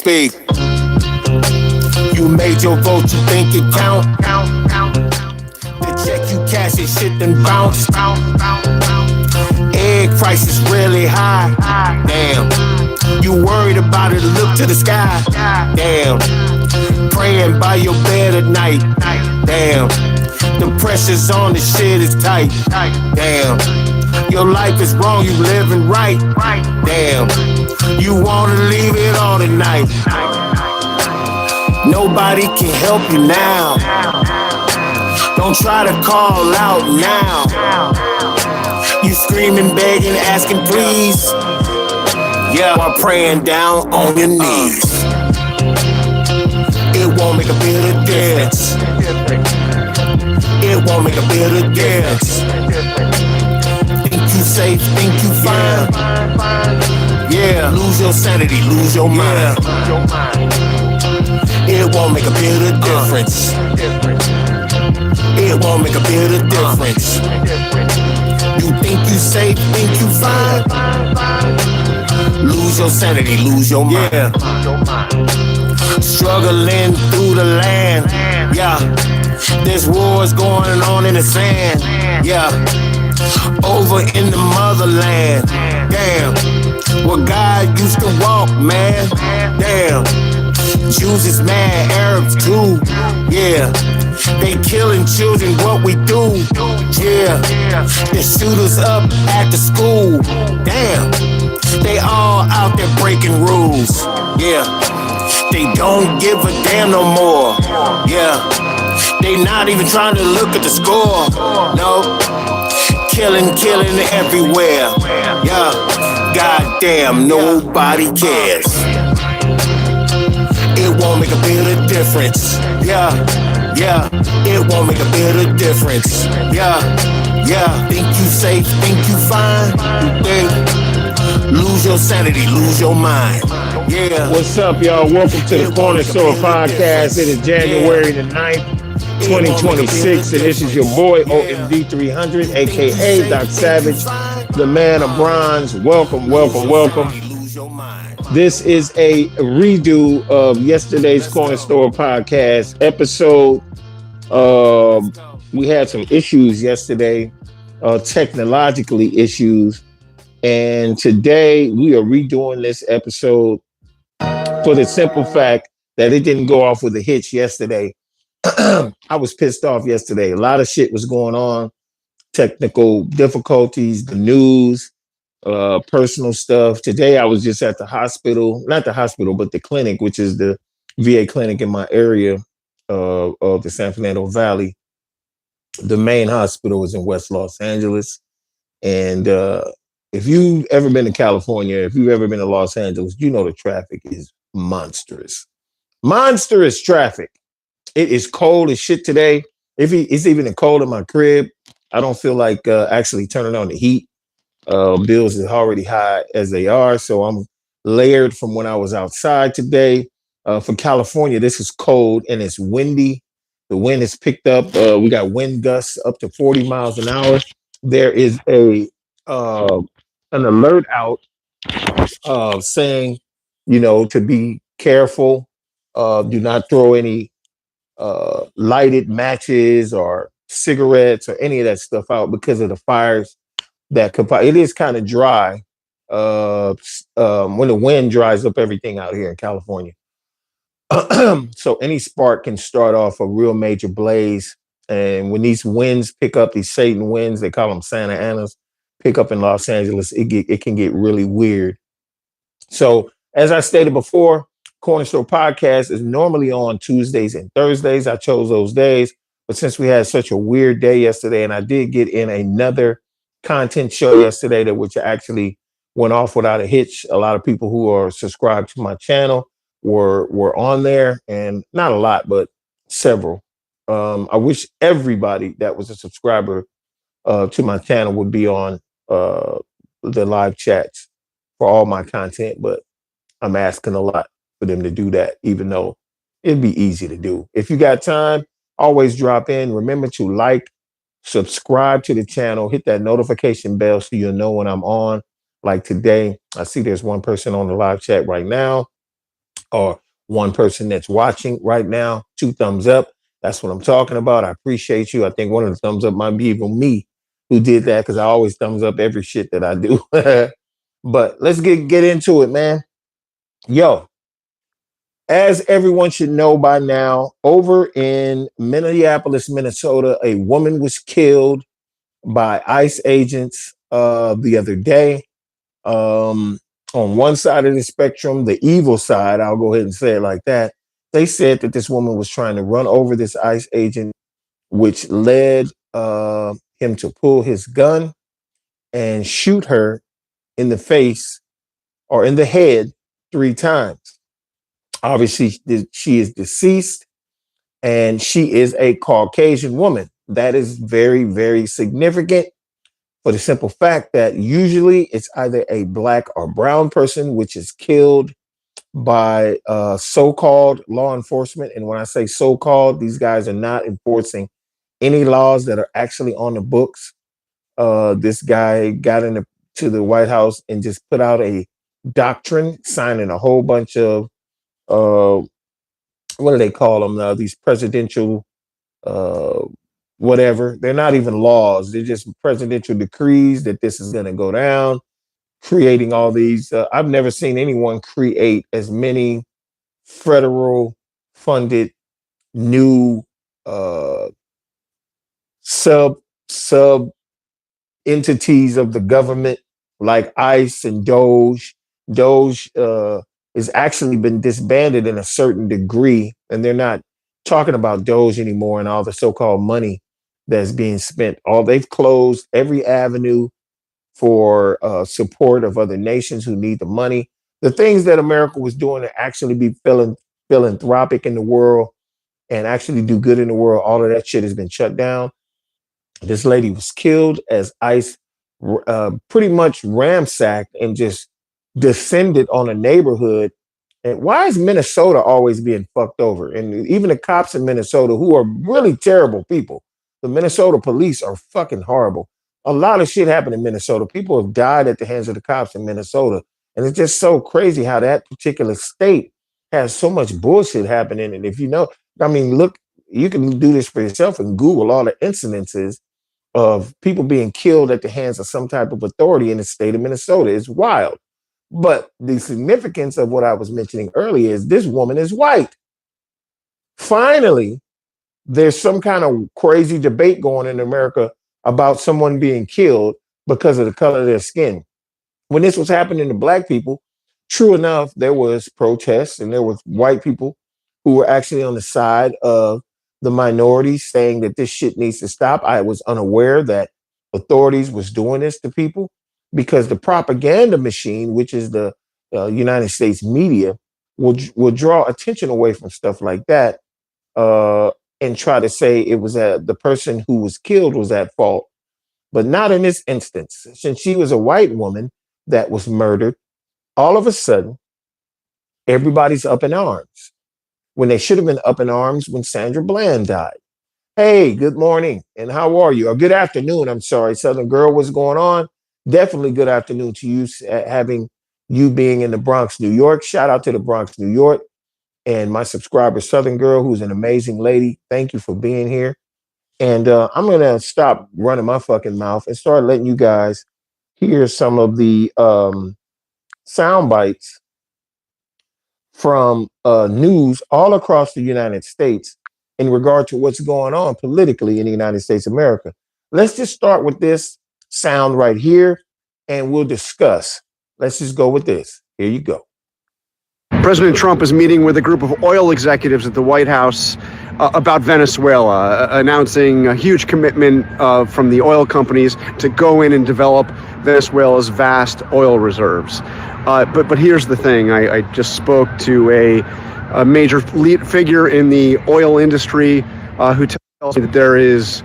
speak. You made your vote, you think it count? The check you cash it, shit then bounce. Egg prices really high. Damn. You worried about it, look to the sky. Damn. Praying by your bed at night. Damn. The pressure's on, the shit is tight. Damn. Your life is wrong, you living right. Damn. You wanna leave it all tonight. Nobody can help you now. Don't try to call out now. You screaming, begging, asking please. Yeah, while praying down on your knees. It won't make a bit of difference. It won't make a bit of difference. Think you safe, think you fine. Yeah, lose your sanity, lose your mind. It won't make a bit of difference. It won't make a bit of difference. You think you safe, think you fine. Lose your sanity, lose your mind. Yeah. Struggling through the land. Yeah. There's wars going on in the sand. Yeah. Over in the motherland. Damn. Where God used to walk, man. Damn. Jews is mad, Arabs too. Yeah. They killing children, what we do. Yeah. They shoot us up at the school. Damn. They all out there breaking rules. Yeah. They don't give a damn no more. Yeah. They not even trying to look at the score. No. Killing everywhere. Yeah. Goddamn, nobody cares. It won't make a bit of difference. Yeah. Yeah, it won't make a bit of difference. Yeah, yeah. Think you safe, think you fine. You think. Lose your sanity, lose your mind. Yeah. What's up, y'all? Welcome to the Corner Store Podcast. It is January the 9th, 2026, and this is your boy OMD 300, aka Doc Savage, the man of bronze. Welcome, welcome, welcome. This is a redo of yesterday's Corner Store Podcast episode. We had some issues yesterday, technologically issues, and today we are redoing this episode for the simple fact that it didn't go off with a hitch yesterday. I was pissed off yesterday. A lot of shit was going on, technical difficulties, the news, personal stuff. Today I was just at the hospital, not the hospital, but the clinic, which is the VA clinic in my area of the San Fernando Valley. The main hospital is in West Los Angeles. And if you've ever been to California, if you've ever been to Los Angeles, you know the traffic is monstrous. Monstrous traffic. It is cold as shit today. It's even cold in my crib. I don't feel like actually turning on the heat. Bills are already high as they are, so I'm layered from when I was outside today. For California, this is cold and it's windy. The wind has picked up. We got wind gusts up to 40 miles an hour. There is an alert out saying, to be careful. Do not throw any lighted matches or cigarettes or any of that stuff out because of the fires. It is kind of dry when the wind dries up everything out here in California. So any spark can start off a real major blaze. And when these winds pick up, these Satan winds, they call them Santa Anas, pick up in Los Angeles, it can get really weird. So as I stated before, Corner Store Podcast is normally on Tuesdays and Thursdays. I chose those days. But since we had such a weird day yesterday, and I did get in another content show yesterday which actually went off without a hitch. A lot of people who are subscribed to my channel were on there, and not a lot, but several. I wish everybody that was a subscriber to my channel would be on the live chats for all my content, but I'm asking a lot for them to do that, even though it'd be easy to do. If you got time, always drop in. Remember to like, subscribe to the channel, hit that notification bell so you'll know when I'm on. Like today, I see there's one person on the live chat right now. or one person that's watching right now, 2 thumbs up. That's what I'm talking about. I appreciate you. I think one of the thumbs up might be even me who did that because I always thumbs up every shit that I do. But let's get into it, man. Yo, as everyone should know by now, over in Minneapolis, Minnesota, a woman was killed by ICE agents the other day. On one side of the spectrum, the evil side, I'll go ahead and say it like that. They said that this woman was trying to run over this ICE agent, which led him to pull his gun and shoot her in the face or in the head 3 times. Obviously, she is deceased and she is a Caucasian woman. That is very, very significant for the simple fact that usually it's either a black or brown person which is killed by so-called law enforcement. And when I say so-called, these guys are not enforcing any laws that are actually on the books. This guy got to the White House and just put out a doctrine, signing a whole bunch of uh, what do they call them now? These presidential uh, whatever. They're not even laws. They're just presidential decrees that this is going to go down, creating all these. I've never seen anyone create as many federal funded new uh, sub entities of the government like ICE and Doge. Doge has actually been disbanded in a certain degree, and they're not talking about Doge anymore and all the so-called money that's being spent. All they've closed every avenue for support of other nations who need the money. The things that America was doing to actually be philanthropic in the world and actually do good in the world, all of that shit has been shut down. This lady was killed as ICE pretty much ransacked and just descended on a neighborhood. And why is Minnesota always being fucked over? And even the cops in Minnesota, who are really terrible people, the Minnesota police are fucking horrible. A lot of shit happened in Minnesota. People have died at the hands of the cops in Minnesota. And it's just so crazy how that particular state has so much bullshit happening. And if you know, I mean, look, you can do this for yourself and Google all the incidences of people being killed at the hands of some type of authority in the state of Minnesota. It's wild. But the significance of what I was mentioning earlier is this woman is white. Finally, there's some kind of crazy debate going in America about someone being killed because of the color of their skin. When this was happening to black people, true enough, there was protests and there was white people who were actually on the side of the minorities saying that this shit needs to stop. I was unaware that authorities was doing this to people because the propaganda machine, which is the United States media, will draw attention away from stuff like that and try to say it was the person who was killed was at fault. But not in this instance. Since she was a white woman that was murdered, all of a sudden, everybody's up in arms when they should have been up in arms when Sandra Bland died. Hey, good morning, and how are you? Or good afternoon, I'm sorry, Southern Girl, what's going on? Definitely good afternoon to you, having you being in the Bronx, New York. Shout out to the Bronx, New York, and my subscriber, Southern Girl, who's an amazing lady. Thank you for being here. And I'm going to stop running my fucking mouth and start letting you guys hear some of the sound bites from news all across the United States in regard to what's going on politically in the United States of America. Let's just start with this sound right here and we'll discuss. Let's just go with this. Here you go. President Trump is meeting with a group of oil executives at the White House about Venezuela, announcing a huge commitment from the oil companies to go in and develop Venezuela's vast oil reserves. But here's the thing. I just spoke to a major figure in the oil industry who tells me that there is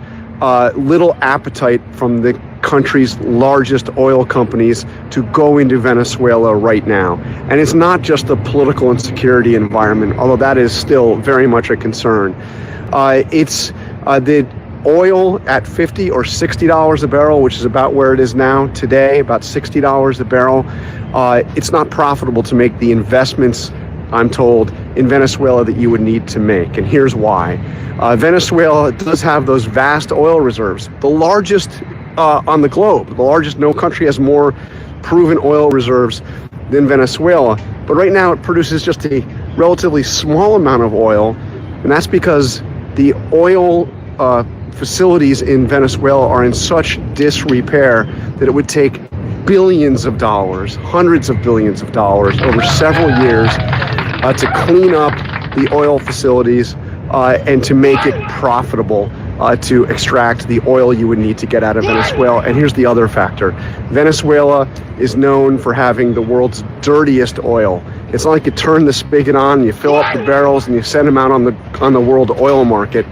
little appetite from the country's largest oil companies to go into Venezuela right now. And it's not just the political insecurity environment, although that is still very much a concern. It's the oil at $50 or $60 a barrel, which is about where it is now today, about $60 a barrel. It's not profitable to make the investments I'm told, in Venezuela that you would need to make. And here's why. Venezuela does have those vast oil reserves, the largest on the globe. The largest, no country has more proven oil reserves than Venezuela. But right now it produces just a relatively small amount of oil. And that's because the oil facilities in Venezuela are in such disrepair that it would take billions of dollars, hundreds of billions of dollars over several years to clean up the oil facilities and to make it profitable to extract the oil you would need to get out of Venezuela. And here's the other factor. Venezuela is known for having the world's dirtiest oil. It's not like you turn the spigot on, you fill up the barrels, and you send them out on the world oil market.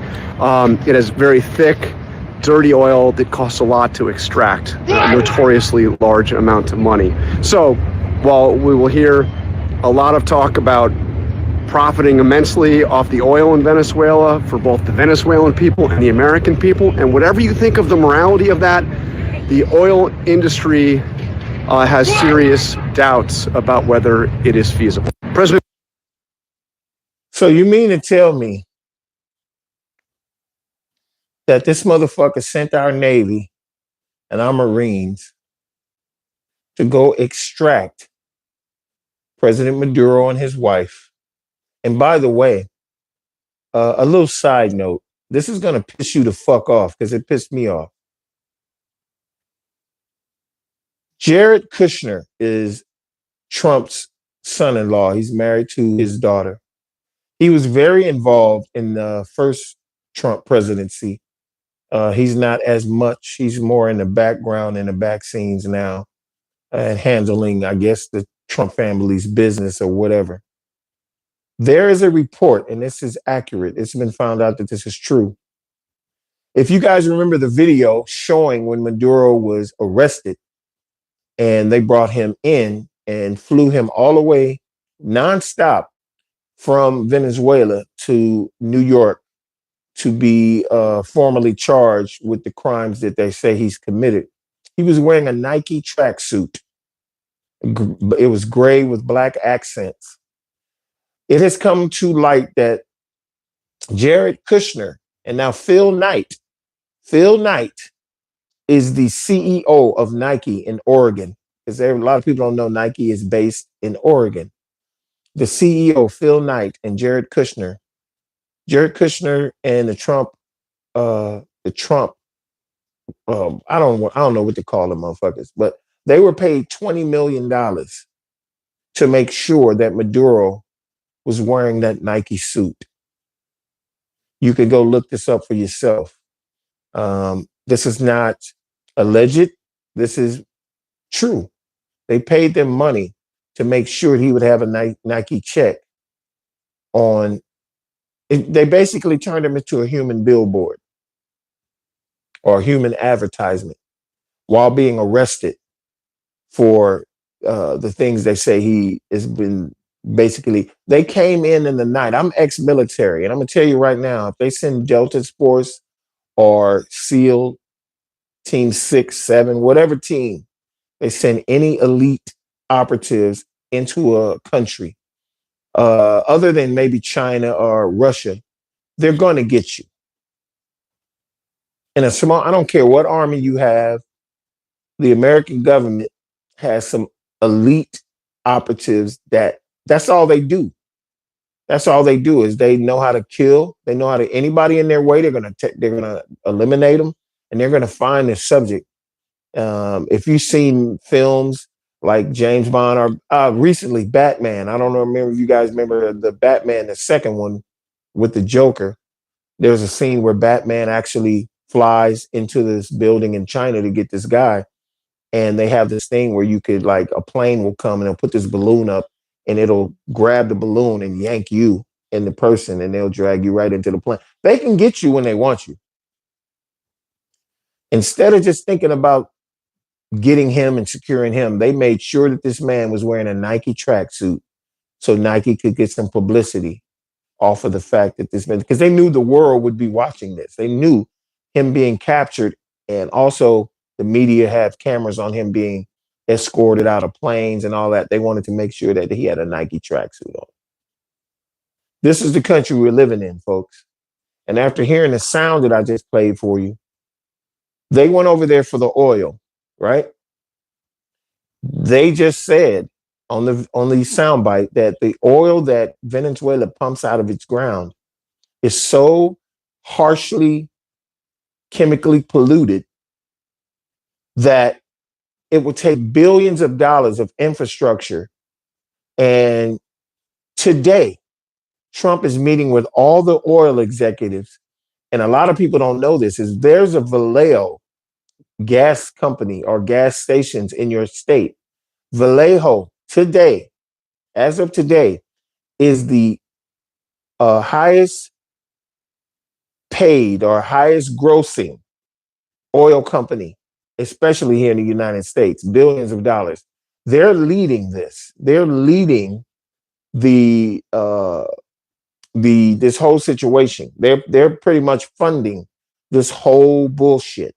It has very thick, dirty oil that costs a lot to extract, a notoriously large amount of money. So while we will hear a lot of talk about profiting immensely off the oil in Venezuela for both the Venezuelan people and the American people, and whatever you think of the morality of that, the oil industry has serious doubts about whether it is feasible. President. So you mean to tell me that this motherfucker sent our Navy and our Marines to go extract President Maduro and his wife? And by the way, a little side note, this is going to piss you the fuck off because it pissed me off. Jared Kushner is Trump's son-in-law. He's married to his daughter. He was very involved in the first Trump presidency. He's not as much. He's more in the background, in the back scenes now, and handling, I guess, the Trump family's business or whatever. There is a report, and this is accurate. It's been found out that this is true. If you guys remember the video showing when Maduro was arrested and they brought him in and flew him all the way nonstop from Venezuela to New York to be formally charged with the crimes that they say he's committed. He was wearing a Nike tracksuit. It was gray with black accents. It has come to light that Jared Kushner and now Phil Knight is the CEO of Nike in Oregon. Because a lot of people don't know Nike is based in Oregon. The CEO, Phil Knight, and Jared Kushner and the Trump, I don't know what to call them motherfuckers, but they were paid $20 million to make sure that Maduro was wearing that Nike suit. You could go look this up for yourself. This is not alleged. This is true. They paid them money to make sure he would have a Nike check on. They basically turned him into a human billboard or a human advertisement while being arrested for the things they say he has been. Basically, they came in the night. I'm ex-military, and I'm gonna tell you right now, if they send Delta Force or SEAL Team 6, 7, whatever team, they send any elite operatives into a country, other than maybe China or Russia, they're going to get you. In a small, I don't care what army you have, the American government has some elite operatives that's all they do. That's all they do is they know how to kill. They know how to anybody in their way. They're gonna eliminate them, and they're gonna find the subject. If you've seen films like James Bond or recently Batman, I don't know. Remember if you guys remember the Batman, the second one with the Joker. There's a scene where Batman actually flies into this building in China to get this guy, and they have this thing where you could a plane will come and they'll put this balloon up. And it'll grab the balloon and yank you and the person, and they'll drag you right into the plane. They can get you when they want you. Instead of just thinking about getting him and securing him, they made sure that this man was wearing a Nike tracksuit so Nike could get some publicity off of the fact that this man, because they knew the world would be watching this. They knew him being captured, and also the media have cameras on him being escorted out of planes and all that. They wanted to make sure that he had a Nike tracksuit on. This is the country we're living in, folks. And after hearing the sound that I just played for you, they went over there for the oil, right? They just said on the soundbite that the oil that Venezuela pumps out of its ground is so harshly chemically polluted that it would take billions of dollars of infrastructure. And today, Trump is meeting with all the oil executives. And a lot of people don't know this is there's a Vallejo gas company or gas stations in your state. Vallejo today, as of today, is the highest paid or highest grossing oil company, especially here in the United States, billions of dollars. They're leading this. They're leading the this whole situation. They're pretty much funding this whole bullshit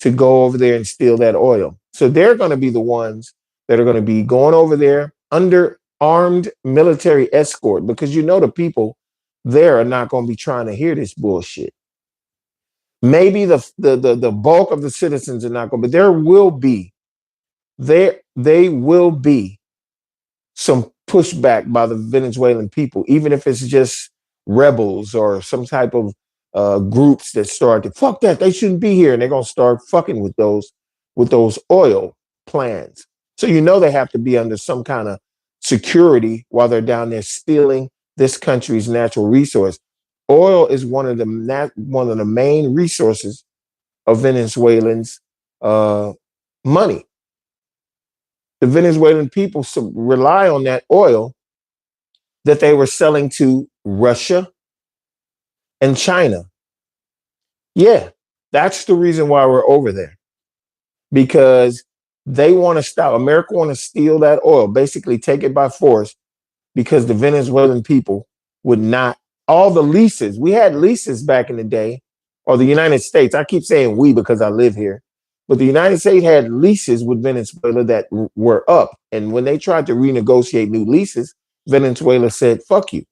to go over there and steal that oil. So they're going to be the ones that are going to be going over there under armed military escort because the people there are not going to be trying to hear this bullshit. Maybe the bulk of the citizens are not going, but they will be some pushback by the Venezuelan people, even if it's just rebels or some type of groups that start to fuck that they shouldn't be here, and they're gonna start fucking with those oil plans. So they have to be under some kind of security while they're down there stealing this country's natural resource. Oil is one of the main resources of Venezuelans' money. The Venezuelan people rely on that oil that they were selling to Russia and China. Yeah, that's the reason why we're over there. Because they want to stop. America want to steal that oil, basically take it by force, because the Venezuelan people would not. All the leases, we had leases back in the day, or the United States. I keep saying we because I live here. But the United States had leases with Venezuela that were up. And when they tried to renegotiate new leases, Venezuela said, fuck you.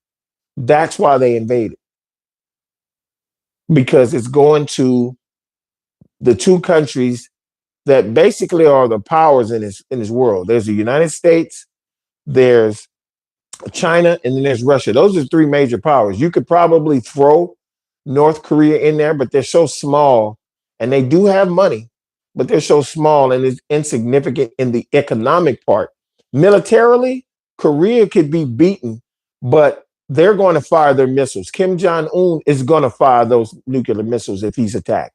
That's why they invaded. Because it's going to the two countries that basically are the powers in this world. There's the United States, there's China, and then there's Russia. Those are three major powers. You could probably throw North Korea in there, but they're so small and they do have money, but they're so small and it's insignificant in the economic part. Militarily, Korea could be beaten, but they're going to fire their missiles. Kim Jong-un is going to fire those nuclear missiles if he's attacked.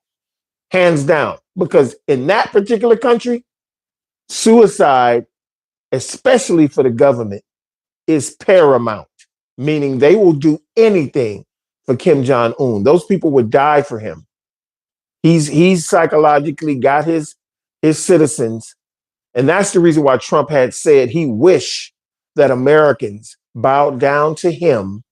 Hands down. Because in that particular country, suicide, especially for the government, is paramount, meaning they will do anything for Kim Jong-un. Those people would die for him. He's psychologically got his citizens. And that's the reason why Trump had said he wished that Americans bowed down to him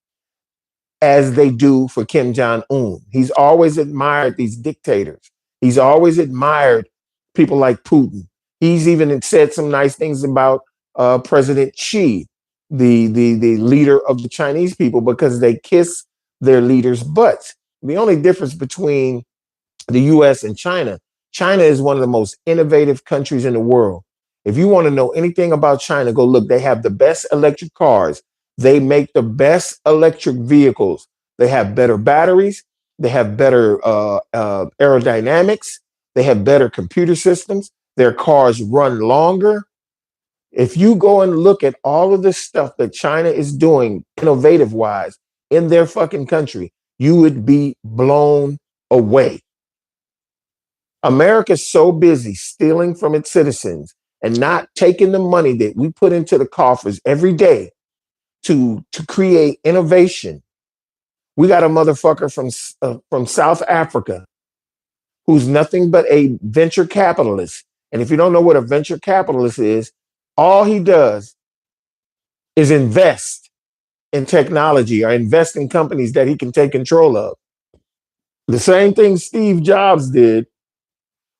as they do for Kim Jong-un. He's always admired these dictators. He's always admired people like Putin. He's even said some nice things about President Xi, the leader of the Chinese people, because they kiss their leaders' butts. The only difference between the US and China is one of the most innovative countries in the world. If you want to know anything about China, go look. They have the best electric cars. They make the best electric vehicles. They have better batteries. They have better aerodynamics. They have better computer systems. Their cars run longer. If you go and look at all of the stuff that China is doing innovative wise in their fucking country, you would be blown away. America's so busy stealing from its citizens and not taking the money that we put into the coffers every day to create innovation. We got a motherfucker from South Africa who's nothing but a venture capitalist. And if you don't know what a venture capitalist is, all he does is invest in technology or invest in companies that he can take control of. The same thing Steve Jobs did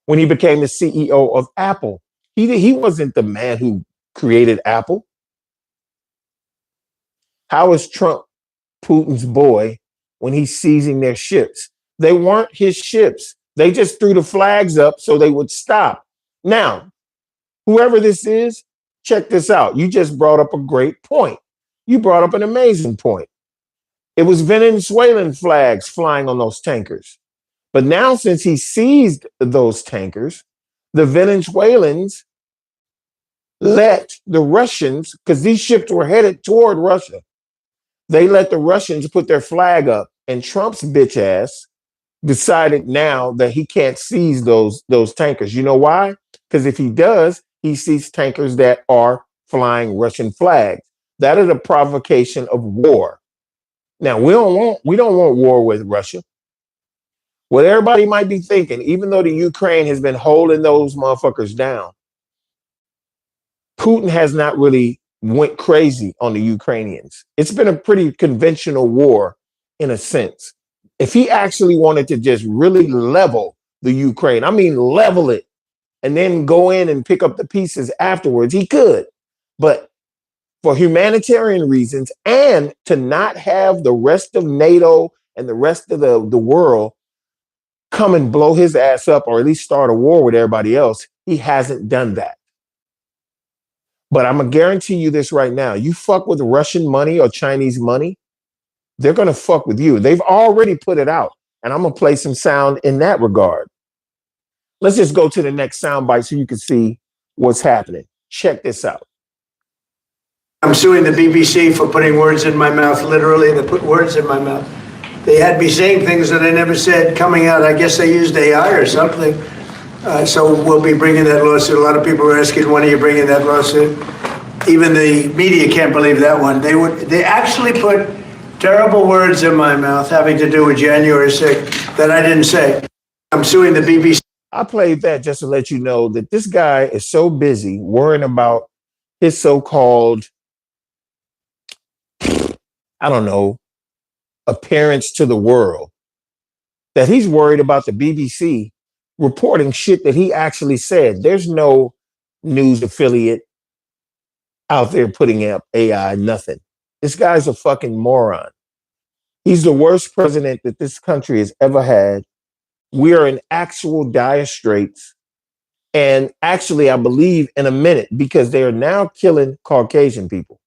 when he became the CEO of Apple. He wasn't the man who created Apple. How is Trump Putin's boy when he's seizing their ships. They weren't his ships. They just threw the flags up so they would stop. Now, whoever this is, check this out. You just brought up a great point. You brought up an amazing point. It was Venezuelan flags flying on those tankers. But now, since he seized those tankers, the Venezuelans let the Russians, because these ships were headed toward Russia, they let the Russians put their flag up. And Trump's bitch ass decided now that he can't seize those tankers. You know why? Because if he does, he sees tankers that are flying Russian flags. That is a provocation of war. Now, we don't want war with Russia. What everybody might be thinking, even though the Ukraine has been holding those motherfuckers down, Putin has not really went crazy on the Ukrainians. It's been a pretty conventional war in a sense. If he actually wanted to just really level the Ukraine, I mean level it, and then go in and pick up the pieces afterwards, he could. But for humanitarian reasons and to not have the rest of NATO and the rest of the world come and blow his ass up or at least start a war with everybody else, he hasn't done that. But I'm going to guarantee you this right now. You fuck with Russian money or Chinese money, they're going to fuck with you. They've already put it out. And I'm going to play some sound in that regard. Let's just go to the next sound bite so you can see what's happening. Check this out. I'm suing the BBC for putting words in my mouth. Literally, they put words in my mouth. They had me saying things that I never said coming out. I guess they used AI or something. So we'll be bringing that lawsuit. A lot of people are asking, when are you bringing that lawsuit? Even the media can't believe that one. They actually put terrible words in my mouth having to do with January 6th that I didn't say. I'm suing the BBC. I played that just to let you know that this guy is so busy worrying about his so-called, I don't know, appearance to the world, that he's worried about the BBC reporting shit that he actually said. There's no news affiliate out there putting up AI, nothing. This guy's a fucking moron. He's the worst president that this country has ever had. We are in actual dire straits. And actually, I believe in a minute, because they are now killing Caucasian people.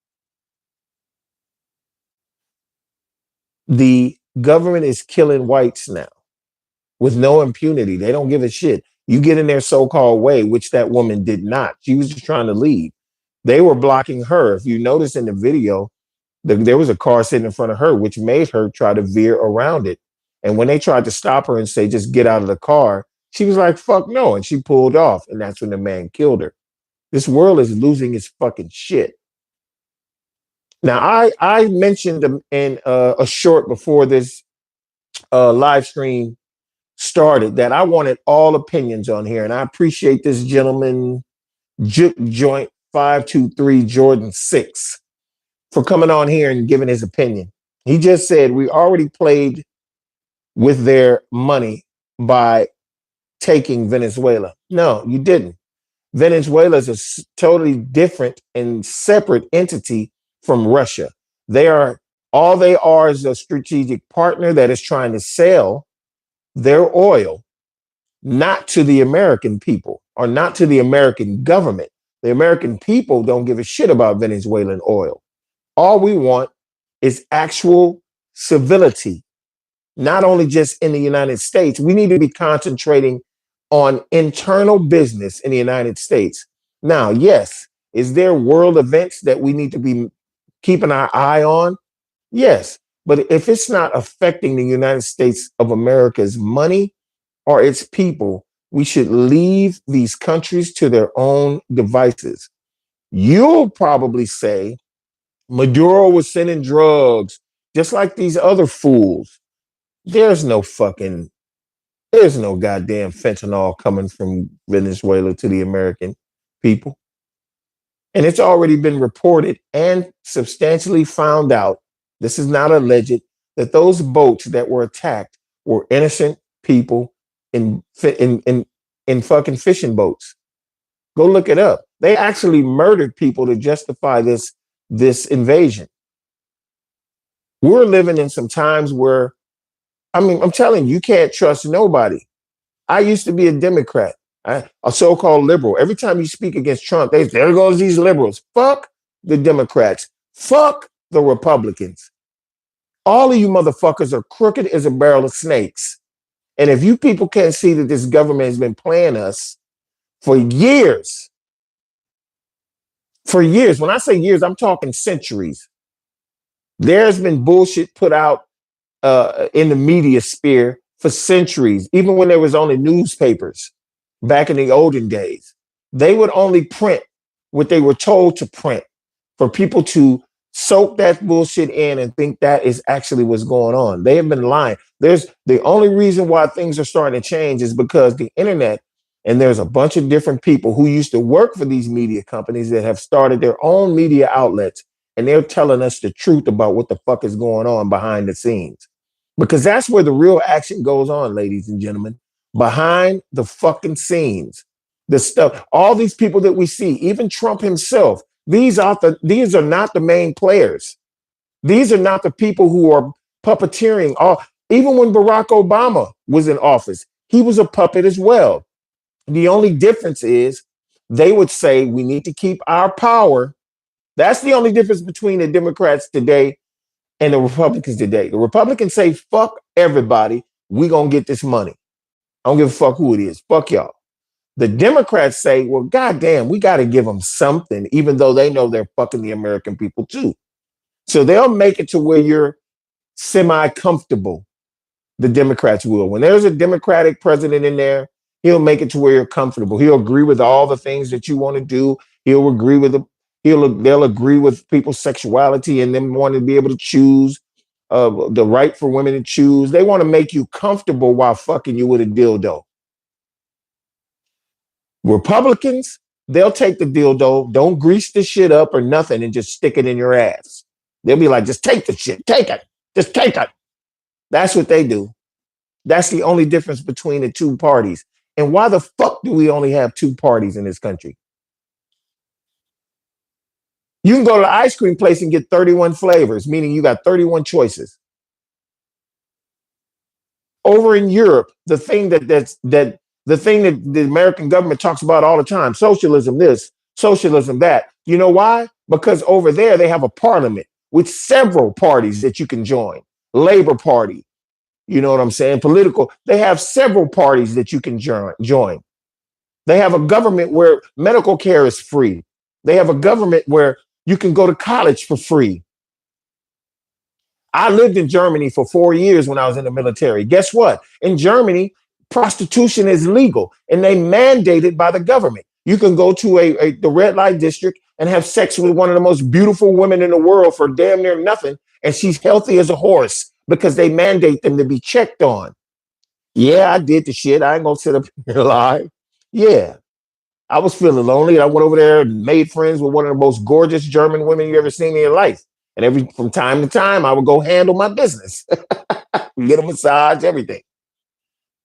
The government is killing whites now with no impunity. They don't give a shit. You get in their so-called way, which that woman did not. She was just trying to leave. They were blocking her. If you notice in the video, there was a car sitting in front of her, which made her try to veer around it. And when they tried to stop her and say, just get out of the car, she was like, fuck no. And she pulled off. And that's when the man killed her. This world is losing its fucking shit. Now, I mentioned in a short before this live stream started that I wanted all opinions on here. And I appreciate this gentleman, Juke Joint 523 Jordan 6, for coming on here and giving his opinion. He just said, we already played with their money by taking Venezuela. No, you didn't. Venezuela is a totally different and separate entity from Russia. They are is a strategic partner that is trying to sell their oil, not to the American people or not to the American government. The American people don't give a shit about Venezuelan oil. All we want is actual civility, not only just in the United States. We need to be concentrating on internal business in the United States. Now, yes, is there world events that we need to be keeping our eye on? Yes. But if it's not affecting the United States of America's money or its people, we should leave these countries to their own devices. You'll probably say Maduro was sending drugs, just like these other fools. There's no goddamn fentanyl coming from Venezuela to the American people. And it's already been reported and substantially found out, this is not alleged, that those boats that were attacked were innocent people in fucking fishing boats. Go look it up. They actually murdered people to justify this invasion. We're living in some times where, I mean, I'm telling you, you can't trust nobody. I used to be a Democrat, a so-called liberal. Every time you speak against Trump, there goes these liberals. Fuck the Democrats. Fuck the Republicans. All of you motherfuckers are crooked as a barrel of snakes. And if you people can't see that this government has been playing us for years, when I say years, I'm talking centuries. There's been bullshit put out in the media sphere for centuries, even when there was only newspapers back in the olden days. They would only print what they were told to print for people to soak that bullshit in and think that is actually what's going on. They have been lying. There's the only reason why things are starting to change is because the internet, and there's a bunch of different people who used to work for these media companies that have started their own media outlets, and they're telling us the truth about what the fuck is going on behind the scenes. Because that's where the real action goes on, ladies and gentlemen, behind the fucking scenes. The stuff, all these people that we see, even Trump himself, these are not the main players. These are not the people who are puppeteering. Even when Barack Obama was in office, he was a puppet as well. The only difference is they would say we need to keep our power. That's the only difference between the Democrats today and the Republicans today. The Republicans say, fuck everybody. We gonna get this money. I don't give a fuck who it is. Fuck y'all. The Democrats say, well, goddamn, we got to give them something, even though they know they're fucking the American people too. So they'll make it to where you're semi-comfortable. The Democrats will. When there's a Democratic president in there, he'll make it to where you're comfortable. He'll agree with all the things that you want to do. They'll agree with people's sexuality and them wanting to be able to choose, the right for women to choose. They want to make you comfortable while fucking you with a dildo. Republicans, they'll take the dildo, don't grease the shit up or nothing, and just stick it in your ass. They'll be like, just take the shit, take it, just take it. That's what they do. That's the only difference between the two parties. And why the fuck do we only have two parties in this country? You can go to the ice cream place and get 31 flavors, meaning you got 31 choices. Over in Europe, the thing that the American government talks about all the time, socialism this, socialism that. You know why? Because over there they have a parliament with several parties that you can join. Labor Party, you know what I'm saying? Political. They have several parties that you can join. They have a government where medical care is free. They have a government where you can go to college for free. I lived in Germany for 4 years when I was in the military. Guess what? In Germany, prostitution is legal and they mandated by the government. You can go to the red light district and have sex with one of the most beautiful women in the world for damn near nothing. And she's healthy as a horse because they mandate them to be checked on. Yeah, I did the shit. I ain't gonna sit up here and lie. Yeah, I was feeling lonely. I went over there and made friends with one of the most gorgeous German women you ever seen in your life. And from time to time, I would go handle my business, get a massage, everything.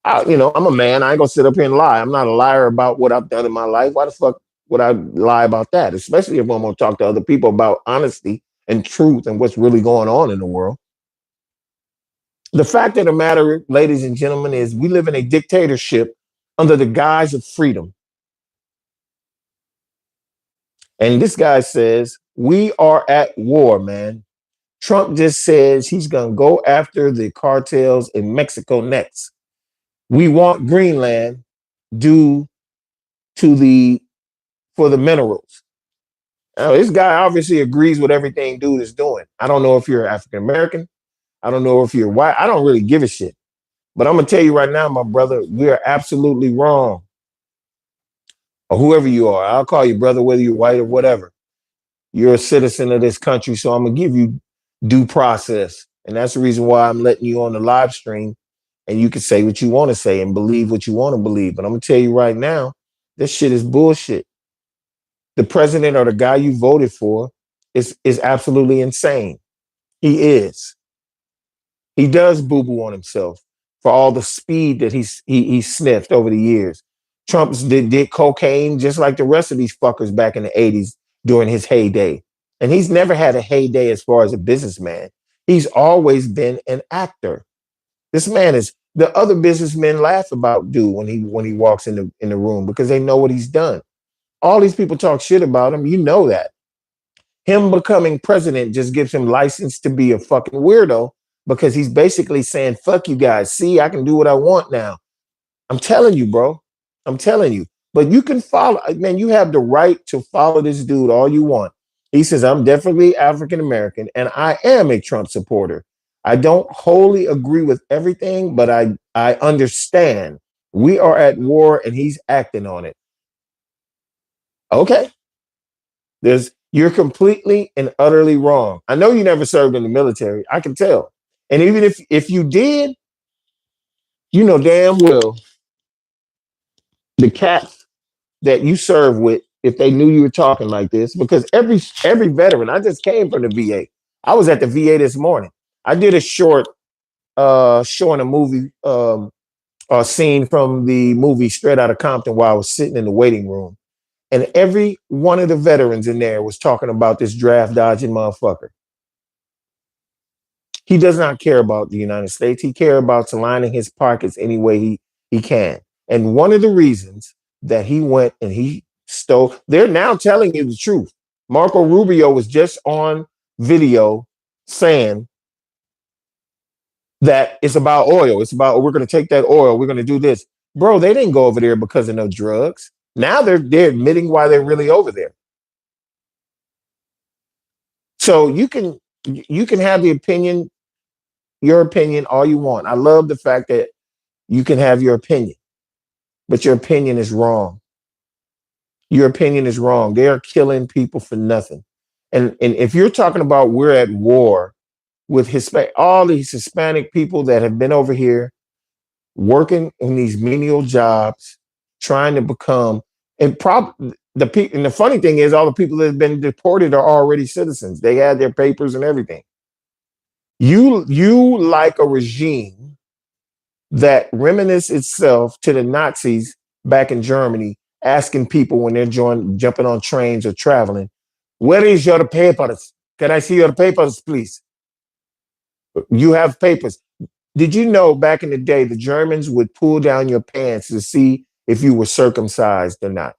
I'm a man. I ain't gonna sit up here and lie. I'm not a liar about what I've done in my life. Why the fuck would I lie about that? Especially if I'm gonna talk to other people about honesty and truth and what's really going on in the world. The fact of the matter, ladies and gentlemen, is we live in a dictatorship under the guise of freedom. And this guy says, we are at war, man. Trump just says he's going to go after the cartels in Mexico next. We want Greenland due for the minerals. Now, this guy obviously agrees with everything dude is doing. I don't know if you're African American. I don't know if you're white. I don't really give a shit. But I'm going to tell you right now, my brother, we are absolutely wrong. Or whoever you are, I'll call you brother, whether you're white or whatever. You're a citizen of this country, so I'm going to give you due process. And that's the reason why I'm letting you on the live stream and you can say what you want to say and believe what you want to believe. But I'm going to tell you right now, this shit is bullshit. The president or the guy you voted for is absolutely insane. He is. He does boo-boo on himself for all the speed that he sniffed over the years. Trump did cocaine just like the rest of these fuckers back in the 80s during his heyday. And he's never had a heyday as far as a businessman. He's always been an actor. This man is the other businessmen laugh about dude when he walks in the room because they know what he's done. All these people talk shit about him. You know that. Him becoming president just gives him license to be a fucking weirdo because he's basically saying, fuck you guys. See, I can do what I want now. I'm telling you, bro. I'm telling you. But you can follow, man, you have the right to follow this dude all you want. He says, I'm definitely African American and I am a Trump supporter. I don't wholly agree with everything, but I understand we are at war and he's acting on it. Okay. You're completely and utterly wrong. I know you never served in the military. I can tell. And even if you did, you know damn well the cats that you serve with, if they knew you were talking like this, because every veteran, I just came from the VA. I was at the VA this morning. I did a short showing a movie scene from the movie Straight Outta Compton while I was sitting in the waiting room. And every one of the veterans in there was talking about this draft dodging motherfucker. He does not care about the United States. He cares about lining his pockets any way he can. And one of the reasons that he went and he stole, they're now telling you the truth. Marco Rubio was just on video saying that it's about oil. It's about, we're going to take that oil. We're going to do this. Bro, they didn't go over there because of no drugs. Now they're admitting why they're really over there. So you can have your opinion all you want. I love the fact that you can have your opinion, but your opinion is wrong. Your opinion is wrong. They are killing people for nothing. And if you're talking about we're at war with all these Hispanic people that have been over here working in these menial jobs, trying to become, and the funny thing is all the people that have been deported are already citizens. They had their papers and everything. You like a regime that reminisces itself to the Nazis back in Germany, asking people when they're jumping on trains or traveling, where is your papers? Can I see your papers, please? You have papers. Did you know back in the day, the Germans would pull down your pants to see if you were circumcised or not?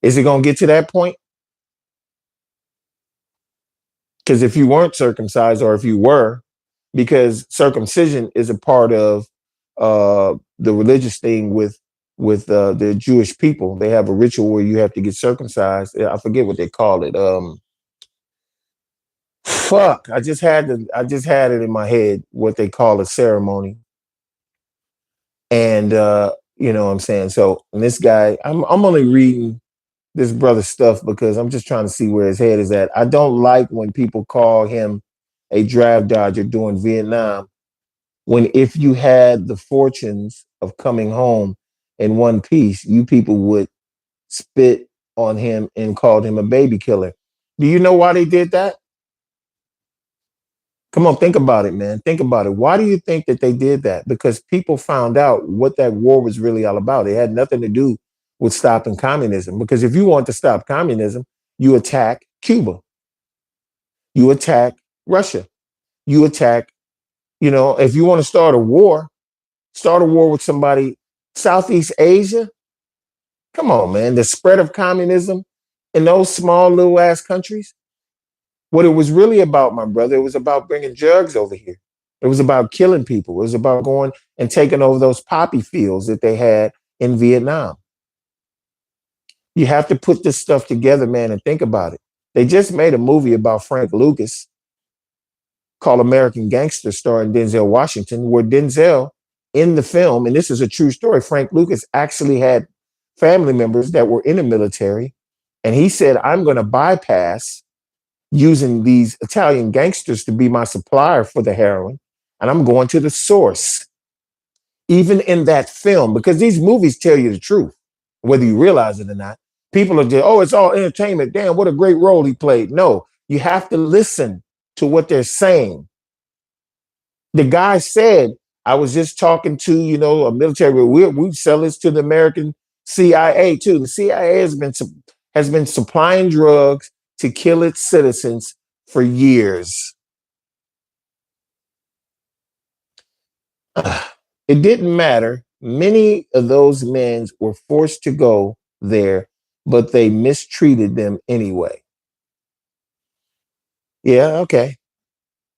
Is it going to get to that point? Because if you weren't circumcised, or if you were, because circumcision is a part of the religious thing with the Jewish people. They have a ritual where you have to get circumcised. I forget what they call it. Fuck! I just had it in my head what they call a ceremony. And you know what I'm saying. So, and this guy, I'm only reading this brother's stuff because I'm just trying to see where his head is at. I don't like when people call him a draft dodger during Vietnam, when if you had the fortunes of coming home in one piece, you people would spit on him and called him a baby killer. Do you know why they did that? Come on, think about it, man. Think about it. Why do you think that they did that? Because people found out what that war was really all about. It had nothing to do with stopping communism. Because if you want to stop communism, you attack Cuba. You attack Russia. You attack, if you want to start a war with somebody, Southeast Asia. Come on, man. The spread of communism in those small little ass countries. What it was really about, my brother, it was about bringing drugs over here. It was about killing people. It was about going and taking over those poppy fields that they had in Vietnam. You have to put this stuff together, man, and think about it. They just made a movie about Frank Lucas called American Gangster, starring Denzel Washington, where Denzel in the film, and this is a true story, Frank Lucas actually had family members that were in the military. And he said, I'm going to bypass using these Italian gangsters to be my supplier for the heroin. And I'm going to the source, even in that film, because these movies tell you the truth, whether you realize it or not. People are just, oh, it's all entertainment. Damn, what a great role he played. No, you have to listen to what they're saying. The guy said, I was just talking to, a military, we sell this to the American CIA too. The CIA has been supplying drugs to kill its citizens for years. It didn't matter. Many of those men were forced to go there, but they mistreated them anyway. Yeah, okay.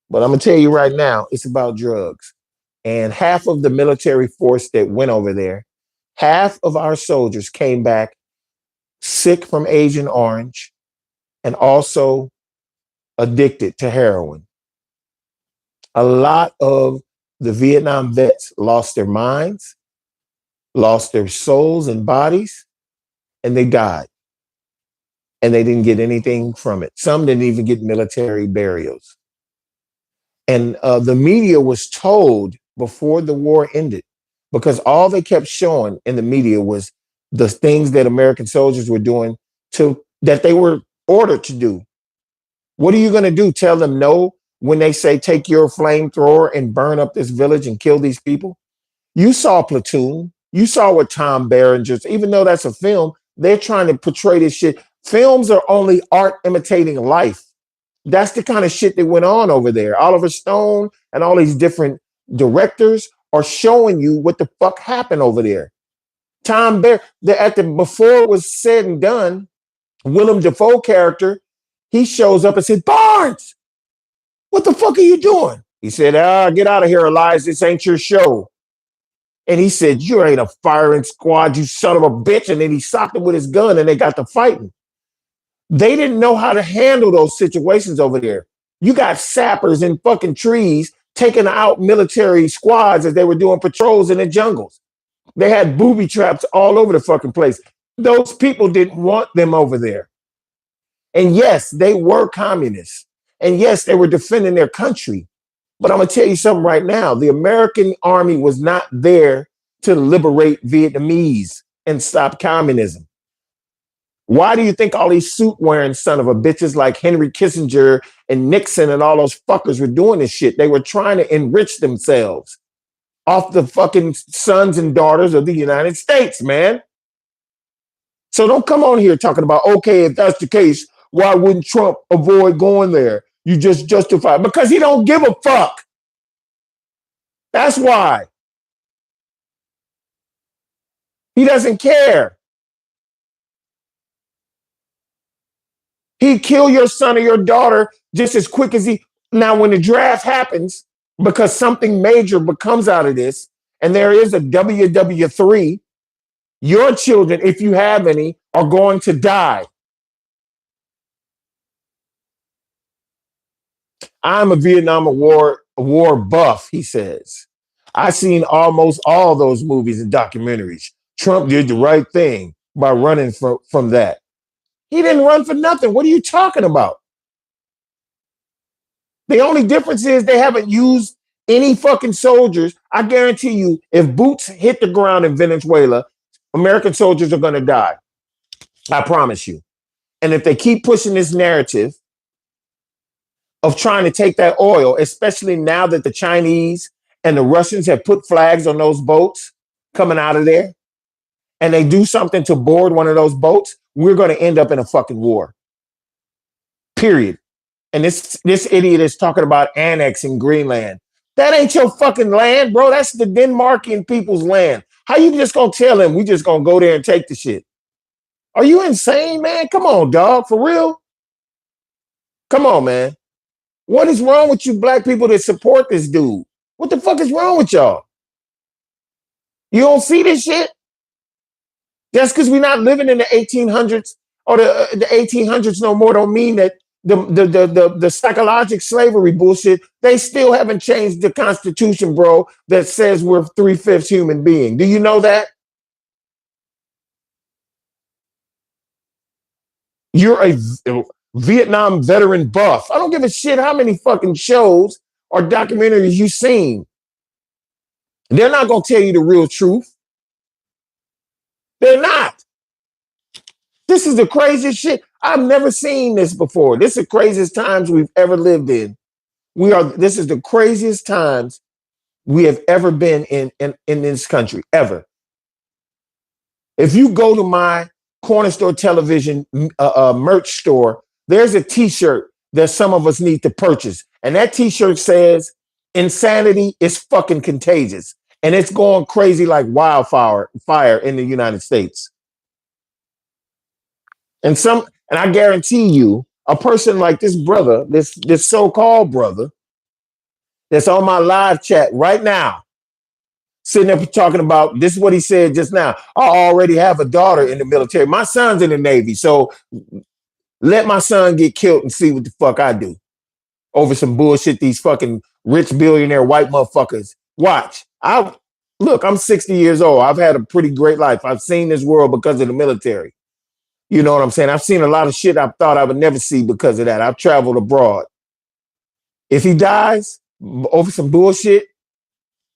But I'm going to tell you right now, it's about drugs. And half of the military force that went over there, half of our soldiers came back sick from Agent Orange and also addicted to heroin. A lot of the Vietnam vets lost their minds, lost their souls and bodies, and they died. And they didn't get anything from it. Some didn't even get military burials. And the media was told before the war ended, because all they kept showing in the media was the things that American soldiers were doing to that they were ordered to do. What are you going to do? Tell them no when they say take your flamethrower and burn up this village and kill these people? You saw Platoon. You saw what Tom Berenger's, even though that's a film, they're trying to portray this shit. Films are only art imitating life. That's the kind of shit that went on over there. Oliver Stone and all these different directors are showing you what the fuck happened over there. Tom Bear, before it was said and done, Willem Dafoe character, he shows up and said, Barnes, what the fuck are you doing? He said, get out of here, Elias. This ain't your show. And he said, you ain't a firing squad, you son of a bitch. And then he socked him with his gun and they got to fighting. They didn't know how to handle those situations over there. You got sappers in fucking trees taking out military squads as they were doing patrols in the jungles. They had booby traps all over the fucking place. Those people didn't want them over there. And yes, they were communists. And yes, they were defending their country. But I'm going to tell you something right now. The American army was not there to liberate Vietnamese and stop communism. Why do you think all these suit wearing son of a bitches like Henry Kissinger and Nixon and all those fuckers were doing this shit? They were trying to enrich themselves off the fucking sons and daughters of the United States, man. So don't come on here talking about, okay, if that's the case, why wouldn't Trump avoid going there? You just justify it. Because he don't give a fuck. That's why. He doesn't care. He'd kill your son or your daughter just as quick as he. Now, when the draft happens, because something major becomes out of this, and there is a WW3, your children, if you have any, are going to die. I'm a Vietnam war buff, he says. I've seen almost all those movies and documentaries. Trump did the right thing by running from that. He didn't run for nothing. What are you talking about? The only difference is they haven't used any fucking soldiers. I guarantee you, if boots hit the ground in Venezuela, American soldiers are going to die. I promise you. And if they keep pushing this narrative of trying to take that oil, especially now that the Chinese and the Russians have put flags on those boats coming out of there, and they do something to board one of those boats, we're going to end up in a fucking war. Period. And this idiot is talking about annexing Greenland. That ain't your fucking land, bro. That's the Denmarkian people's land. How you just going to tell them we just going to go there and take the shit? Are you insane, man? Come on, dog. For real? Come on, man. What is wrong with you black people that support this dude? What the fuck is wrong with y'all? You don't see this shit? Just because we're not living in the 1800s or the 1800s no more don't mean that the psychological slavery bullshit, they still haven't changed the Constitution, bro, that says we're 3/5 human being. Do you know that? You're a Vietnam veteran buff. I don't give a shit how many fucking shows or documentaries you've seen. They're not going to tell you the real truth. They're not. This is the craziest shit. I've never seen this before. This is the craziest times we've ever lived in. This is the craziest times we have ever been in this country, ever. If you go to my Corner Store Television merch store, there's a t-shirt that some of us need to purchase. And that t-shirt says, insanity is fucking contagious. And it's going crazy like wildfire in the United States. And I guarantee you, a person like this brother, this so-called brother, that's on my live chat right now, sitting up talking about, this is what he said just now. I already have a daughter in the military. My son's in the Navy, so let my son get killed and see what the fuck I do over some bullshit these fucking rich billionaire white motherfuckers. Watch. I'm 60 years old. I've had a pretty great life. I've seen this world because of the military. You know what I'm saying? I've seen a lot of shit I thought I would never see because of that. I've traveled abroad. If he dies over some bullshit,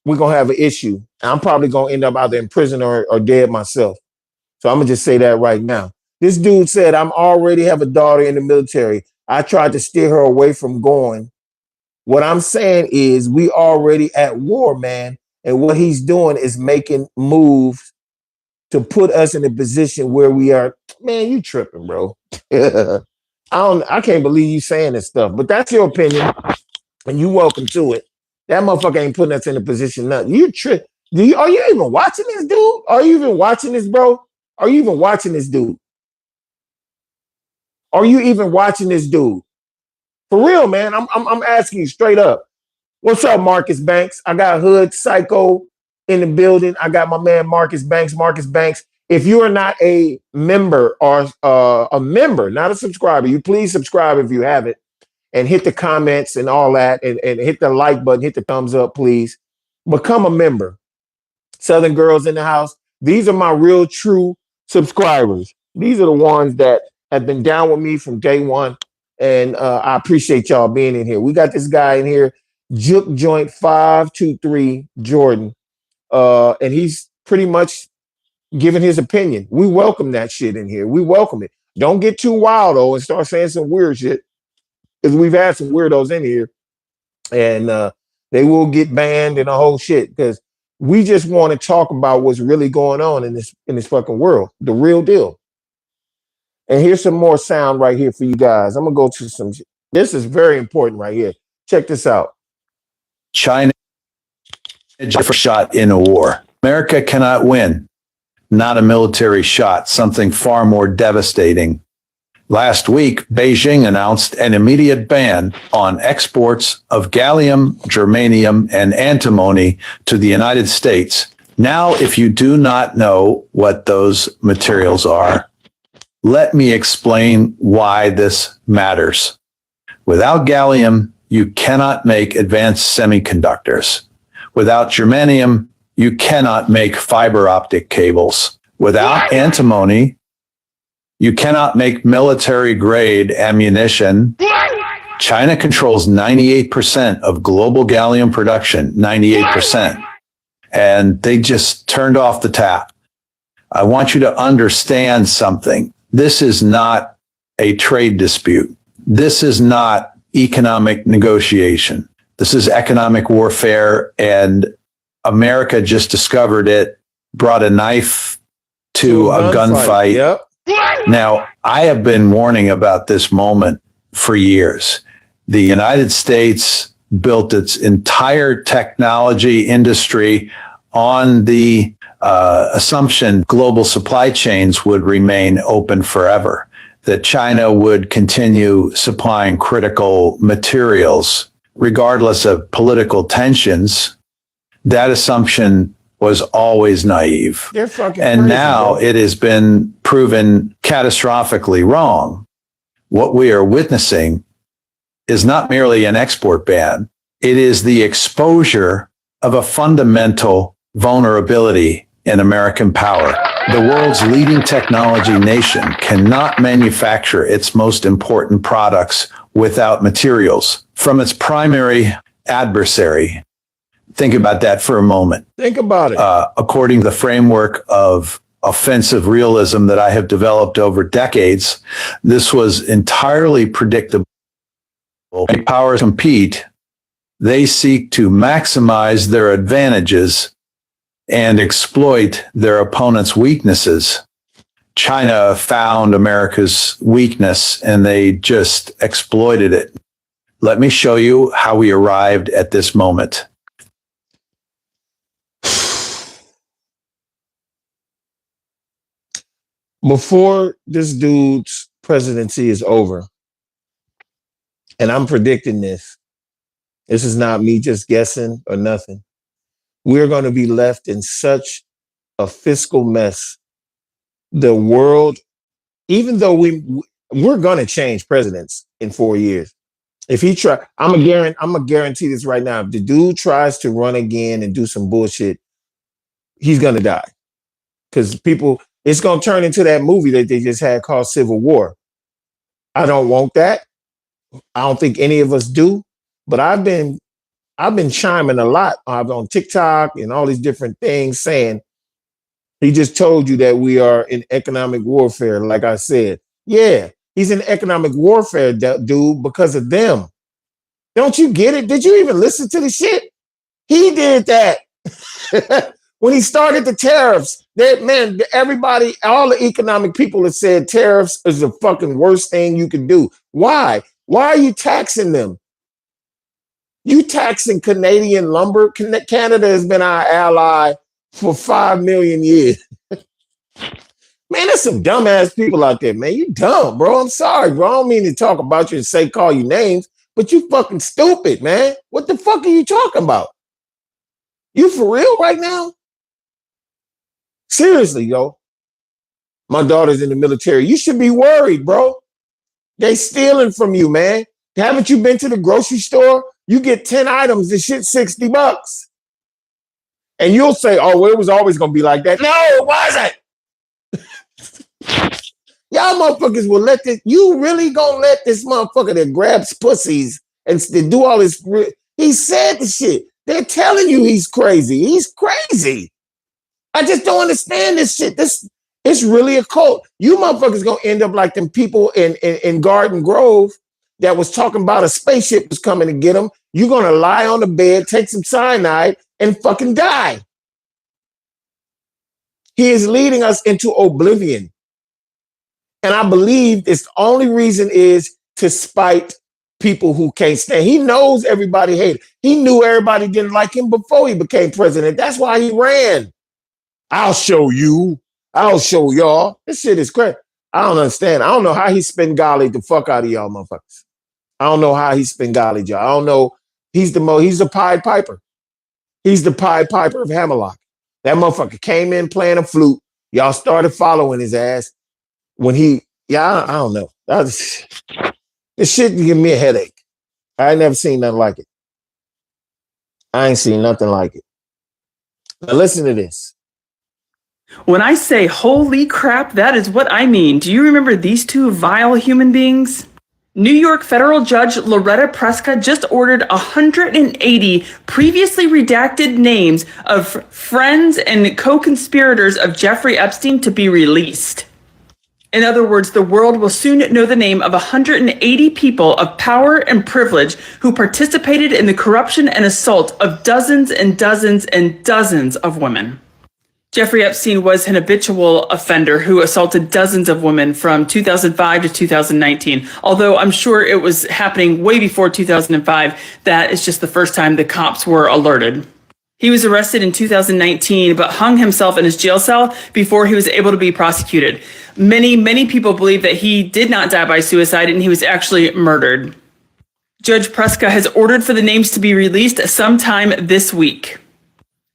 we're going to have an issue. I'm probably going to end up either in prison or dead myself. So I'm going to just say that right now. This dude said, I'm already have a daughter in the military. I tried to steer her away from going. What I'm saying is we already at war, man. And what he's doing is making moves to put us in a position where we are. Man, you tripping, bro. I can't believe you saying this stuff, but that's your opinion and you welcome to it. That motherfucker ain't putting us in a position. Nothing. You trip. Are you even watching this dude? Are you even watching this, bro? Are you even watching this dude? Are you even watching this dude? For real, man. I'm asking you straight up. What's up, Marcus Banks? I got Hood Psycho in the building. I got my man Marcus Banks. Marcus Banks. If you are not a member or a member, not a subscriber, you please subscribe if you haven't, and hit the comments and all that, and hit the like button, hit the thumbs up, please. Become a member. Southern Girls in the house. These are my real, true subscribers. These are the ones that have been down with me from day one, and I appreciate y'all being in here. We got this guy in here, Juke Joint 523 Jordan, and he's pretty much giving his opinion. We welcome that shit in here. We welcome it. Don't get too wild though and start saying some weird shit, because we've had some weirdos in here, and they will get banned and a whole shit, because we just want to talk about what's really going on in this fucking world, the real deal. And here's some more sound right here for you guys. I'm gonna go to some. This is very important right here. Check this out. China for shot in a war. America cannot win. Not a military shot, something far more devastating. Last week, Beijing announced an immediate ban on exports of gallium, germanium, and antimony to the United States. Now, if you do not know what those materials are, let me explain why this matters. Without gallium, you cannot make advanced semiconductors. Without germanium, you cannot make fiber optic cables. Without antimony, you cannot make military-grade ammunition. China controls 98% of global gallium production, 98%. And they just turned off the tap. I want you to understand something. This is not a trade dispute. This is not economic negotiation. This is economic warfare, and America just discovered it, brought a knife to a gunfight. Yep. Now, I have been warning about this moment for years. The United States built its entire technology industry on the assumption global supply chains would remain open forever, that China would continue supplying critical materials regardless of political tensions. That assumption was always naive. They're fucking and crazy, now bro. it has been proven catastrophically wrong. What we are witnessing is not merely an export ban. It is the exposure of a fundamental vulnerability in American power. The world's leading technology nation cannot manufacture its most important products without materials from its primary adversary. Think about that for a moment. Think about it. According to the framework of offensive realism that I have developed over decades, this was entirely predictable. When powers compete, they seek to maximize their advantages and exploit their opponent's weaknesses. China found America's weakness and they just exploited it. Let me show you how we arrived at this moment. Before this dude's presidency is over, and I'm predicting this is not me just guessing or nothing. We're going to be left in such a fiscal mess. The world, even though we're going to change presidents in 4 years. If he try, I'm gonna guarantee this right now. If the dude tries to run again and do some bullshit, he's gonna die. Because it's gonna turn into that movie that they just had called Civil War. I don't want that. I don't think any of us do. But I've been chiming a lot on TikTok and all these different things saying he just told you that we are in economic warfare. Like I said, yeah, he's in economic warfare, dude, because of them. Don't you get it? Did you even listen to the shit? He did that. When he started the tariffs, that man, everybody, all the economic people have said tariffs is the fucking worst thing you can do. Why? Why are you taxing them? You taxing Canadian lumber. Canada has been our ally for 5 million years. Man, there's some dumbass people out there, man. You dumb, bro. I'm sorry, bro. I don't mean to talk about you and call you names, but you fucking stupid, man. What the fuck are you talking about? You for real right now? Seriously, yo. My daughter's in the military. You should be worried, bro. They stealing from you, man. Haven't you been to the grocery store? You get 10 items, the shit $60. And you'll say, oh, well, it was always going to be like that. No, it wasn't. Y'all motherfuckers will let this, you really gonna let this motherfucker that grabs pussies and do all this, he said the shit. They're telling you he's crazy. He's crazy. I just don't understand this shit. It's really a cult. You motherfuckers gonna end up like them people in Garden Grove that was talking about a spaceship was coming to get them. You're gonna lie on the bed, take some cyanide, and fucking die. He is leading us into oblivion. And I believe it's the only reason is to spite people who can't stand. He knows everybody hated. He knew everybody didn't like him before he became president. That's why he ran. I'll show you. I'll show y'all. This shit is crazy. I don't understand. I don't know how he Spengali the fuck out of y'all motherfuckers. I don't know how he Spengali y'all. I don't know. He's the Pied Piper. He's the Pied Piper of Hammerlock. That motherfucker came in playing a flute. Y'all started following his ass. When I don't know. This shit give me a headache. I ain't never seen nothing like it. I ain't seen nothing like it. Now listen to this. When I say holy crap, that is what I mean. Do you remember these two vile human beings? New York federal judge Loretta Preska just ordered 180 previously redacted names of friends and co-conspirators of Jeffrey Epstein to be released. In other words, the world will soon know the name of 180 people of power and privilege who participated in the corruption and assault of dozens and dozens and dozens of women. Jeffrey Epstein was an habitual offender who assaulted dozens of women from 2005 to 2019. Although I'm sure it was happening way before 2005, that is just the first time the cops were alerted. He was arrested in 2019, but hung himself in his jail cell before he was able to be prosecuted. Many people believe that he did not die by suicide and he was actually murdered. Judge Preska has ordered for the names to be released sometime this week.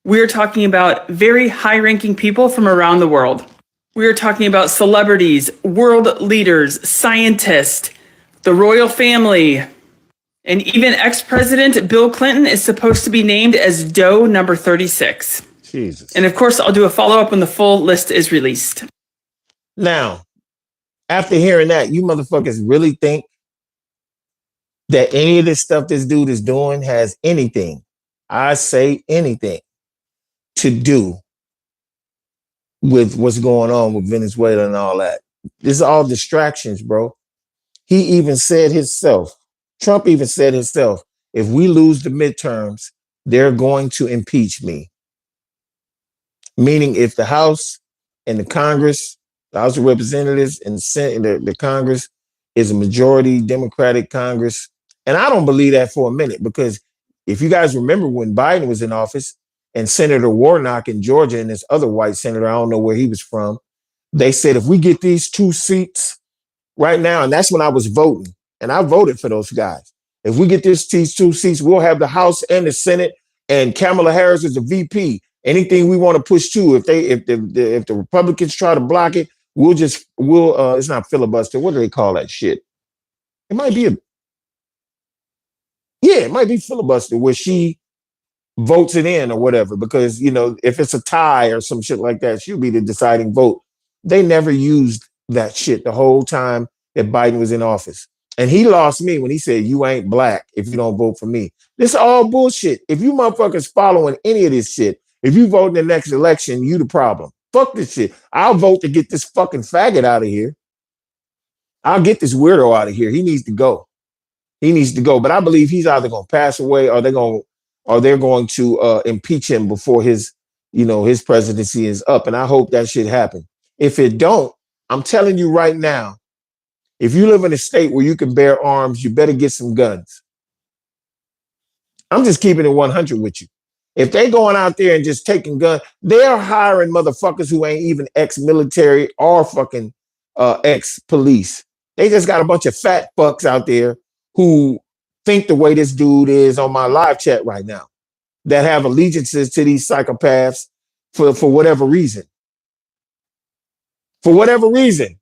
We're talking about very high-ranking people from around the world. We're talking about celebrities, world leaders, scientists, the royal family, and even ex-president Bill Clinton is supposed to be named as Doe number 36. Jesus. And of course, I'll do a follow-up when the full list is released. Now, after hearing that, you motherfuckers really think that any of this stuff this dude is doing has anything, I say anything, to do with what's going on with Venezuela and all that. This is all distractions, bro. He even said himself, Trump even said himself, if we lose the midterms, they're going to impeach me. Meaning if the House and the Congress The House of Representatives and the Congress is a majority Democratic Congress. And I don't believe that for a minute, because if you guys remember when Biden was in office and Senator Warnock in Georgia and this other white senator, I don't know where he was from, they said, if we get these 2 seats right now, and that's when I was voting, and I voted for those guys. If we get these 2 seats, we'll have the House and the Senate, and Kamala Harris is the VP. Anything we want to push to, if the Republicans try to block it, we'll it's not filibuster. What do they call that shit? It might be it might be filibuster, where she votes it in or whatever, because, if it's a tie or some shit like that, she'll be the deciding vote. They never used that shit the whole time that Biden was in office. And he lost me when he said, you ain't black if you don't vote for me. This is all bullshit. If you motherfuckers following any of this shit, if you vote in the next election, you the problem. Fuck this shit. I'll vote to get this fucking faggot out of here. I'll get this weirdo out of here. He needs to go. He needs to go. But I believe he's either going to pass away, or they're going to impeach him before his presidency is up. And I hope that shit happen. If it don't, I'm telling you right now, if you live in a state where you can bear arms, you better get some guns. I'm just keeping it 100 with you. If they going out there and just taking guns, they're hiring motherfuckers who ain't even ex-military or fucking ex-police. They just got a bunch of fat fucks out there who think the way this dude is on my live chat right now, that have allegiances to these psychopaths for whatever reason. For whatever reason.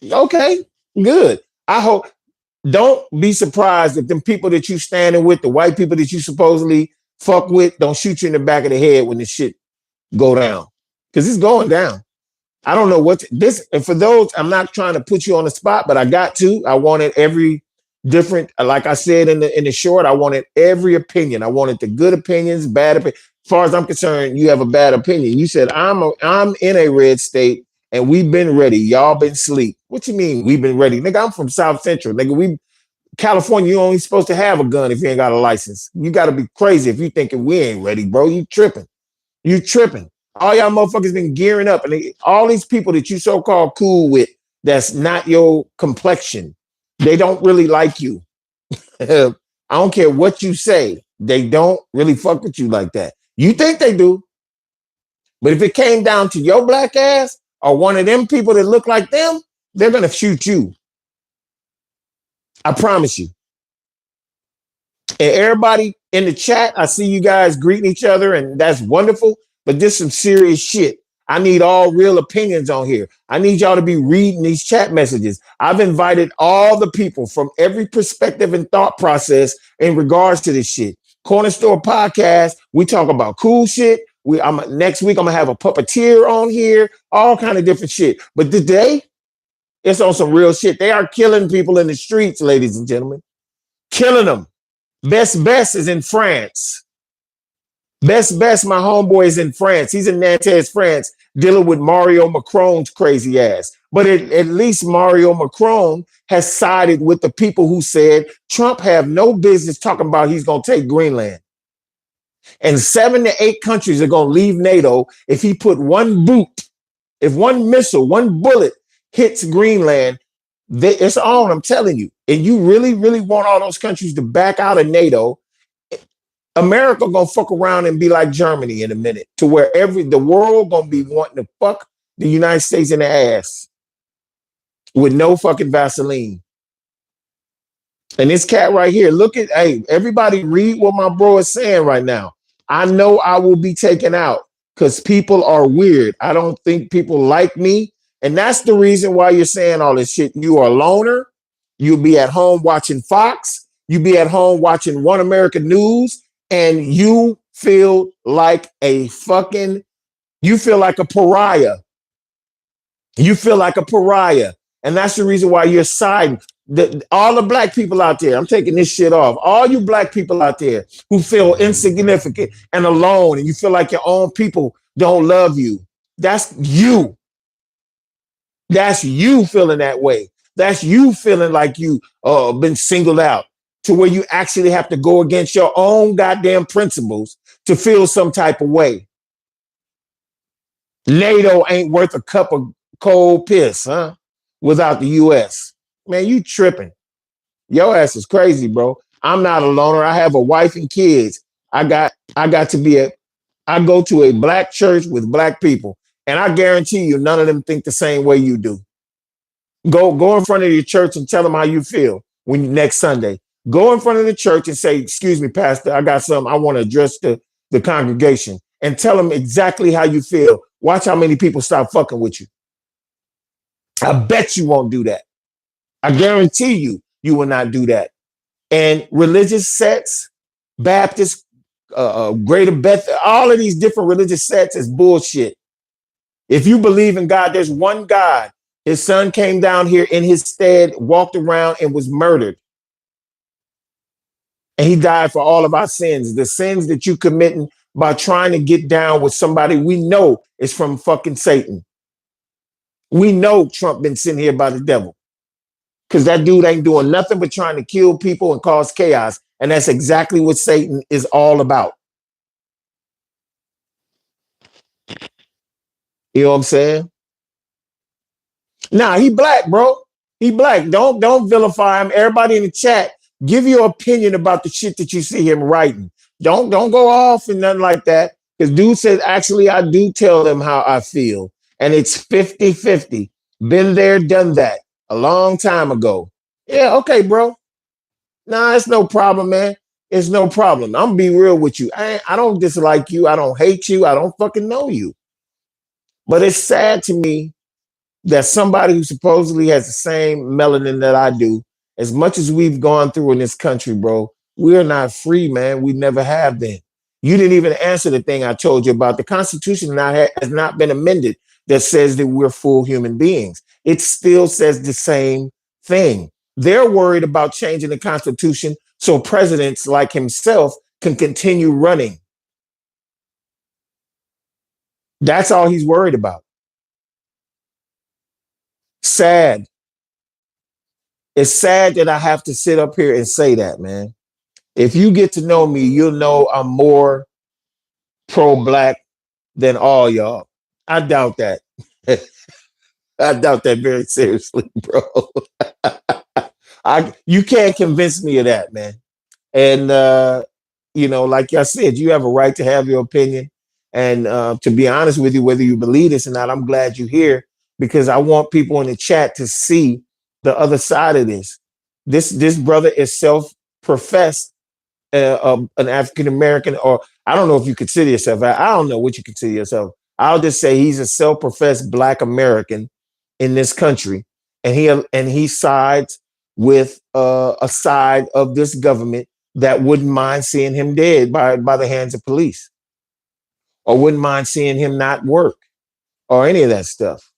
Okay, good. I hope. Don't be surprised if them people that you standing with, the white people that you supposedly fuck with, don't shoot you in the back of the head when this shit go down. Because it's going down. I don't know and for those, I'm not trying to put you on the spot, but I got to. I wanted every different, like I said in the short, I wanted every opinion. I wanted the good opinions, bad opinions. As far as I'm concerned, you have a bad opinion. You said, I'm in a red state and we've been ready. Y'all been asleep. What you mean we've been ready? Nigga, I'm from South Central. Nigga, California, you only supposed to have a gun if you ain't got a license. You got to be crazy if you thinking we ain't ready, bro. You tripping. You tripping. All y'all motherfuckers been gearing up. And all these people that you so-called cool with, that's not your complexion. They don't really like you. I don't care what you say. They don't really fuck with you like that. You think they do. But if it came down to your black ass or one of them people that look like them, they're going to shoot you. I promise you. And everybody in the chat, I see you guys greeting each other, and that's wonderful. But this is some serious shit. I need all real opinions on here. I need y'all to be reading these chat messages. I've invited all the people from every perspective and thought process in regards to this shit. Corner Store Podcast, we talk about cool shit. Next week, I'm going to have a puppeteer on here, all kind of different shit. But today, it's on some real shit. They are killing people in the streets, ladies and gentlemen. Killing them. Best is in France. Best, my homeboy is in France. He's in Nantes, France, dealing with Mario Macron's crazy ass. But at least Mario Macron has sided with the people who said Trump have no business talking about he's going to take Greenland. And 7 to 8 countries are going to leave NATO if he put one boot, if one missile, one bullet hits Greenland. It's on, I'm telling you. And you really, really want all those countries to back out of NATO. America gonna fuck around and be like Germany in a minute, to where the world gonna be wanting to fuck the United States in the ass with no fucking Vaseline. And this cat right here, everybody read what my bro is saying right now. I know I will be taken out because people are weird. I don't think people like me. And that's the reason why you're saying all this shit. You are a loner. You'll be at home watching Fox. You'll be at home watching One American News. And you feel like a pariah. You feel like a pariah. And that's the reason why you're siding. All the black people out there, I'm taking this shit off. All you black people out there who feel insignificant and alone, and you feel like your own people don't love you. That's you. That's you feeling that way. That's you feeling like you been singled out, to where you actually have to go against your own goddamn principles to feel some type of way. NATO ain't worth a cup of cold piss, huh? Without the US. Man, you tripping. Your ass is crazy, bro. I'm not a loner. I have a wife and kids. I got to be I go to a black church with black people, and I guarantee you none of them think the same way you do. Go in front of your church and tell them how you feel when next Sunday. Go in front of the church and say, "Excuse me, Pastor, I got something I want to address the congregation," and tell them exactly how you feel. Watch how many people stop fucking with you. I bet you won't do that. I guarantee you will not do that. And religious sects, Baptist, Greater Beth, all of these different religious sects is bullshit. If you believe in God, there's one God. His son came down here in his stead, walked around, and was murdered. And he died for all of our sins, the sins that you committing by trying to get down with somebody we know is from fucking Satan. We know Trump been sent here by the devil because that dude ain't doing nothing but trying to kill people and cause chaos. And that's exactly what Satan is all about. You know what I'm saying? Nah, he black, bro. He black. Don't vilify him. Everybody in the chat, give your opinion about the shit that you see him writing. Don't go off and nothing like that. Because dude says, actually, I do tell them how I feel. And it's 50-50. Been there, done that a long time ago. Yeah, okay, bro. Nah, it's no problem, man. It's no problem. I'm gonna be real with you. I don't dislike you. I don't hate you. I don't fucking know you. But it's sad to me that somebody who supposedly has the same melanin that I do, as much as we've gone through in this country, bro, we're not free, man. We never have been. You didn't even answer the thing I told you about. The Constitution has not been amended that says that we're full human beings. It still says the same thing. They're worried about changing the Constitution so presidents like himself can continue running. That's all he's worried about. Sad. It's sad that I have to sit up here and say that, man. If you get to know me, you'll know I'm more pro-black than all y'all. I doubt that. I doubt that very seriously, bro. You can't convince me of that, man. And like I said, you have a right to have your opinion. And to be honest with you, whether you believe this or not, I'm glad you're here because I want people in the chat to see the other side of this. This brother is self-professed an African American, or I don't know if you consider yourself. I don't know what you consider yourself. I'll just say he's a self-professed Black American in this country, and he sides with a side of this government that wouldn't mind seeing him dead by the hands of police, or wouldn't mind seeing him not work, or any of that stuff.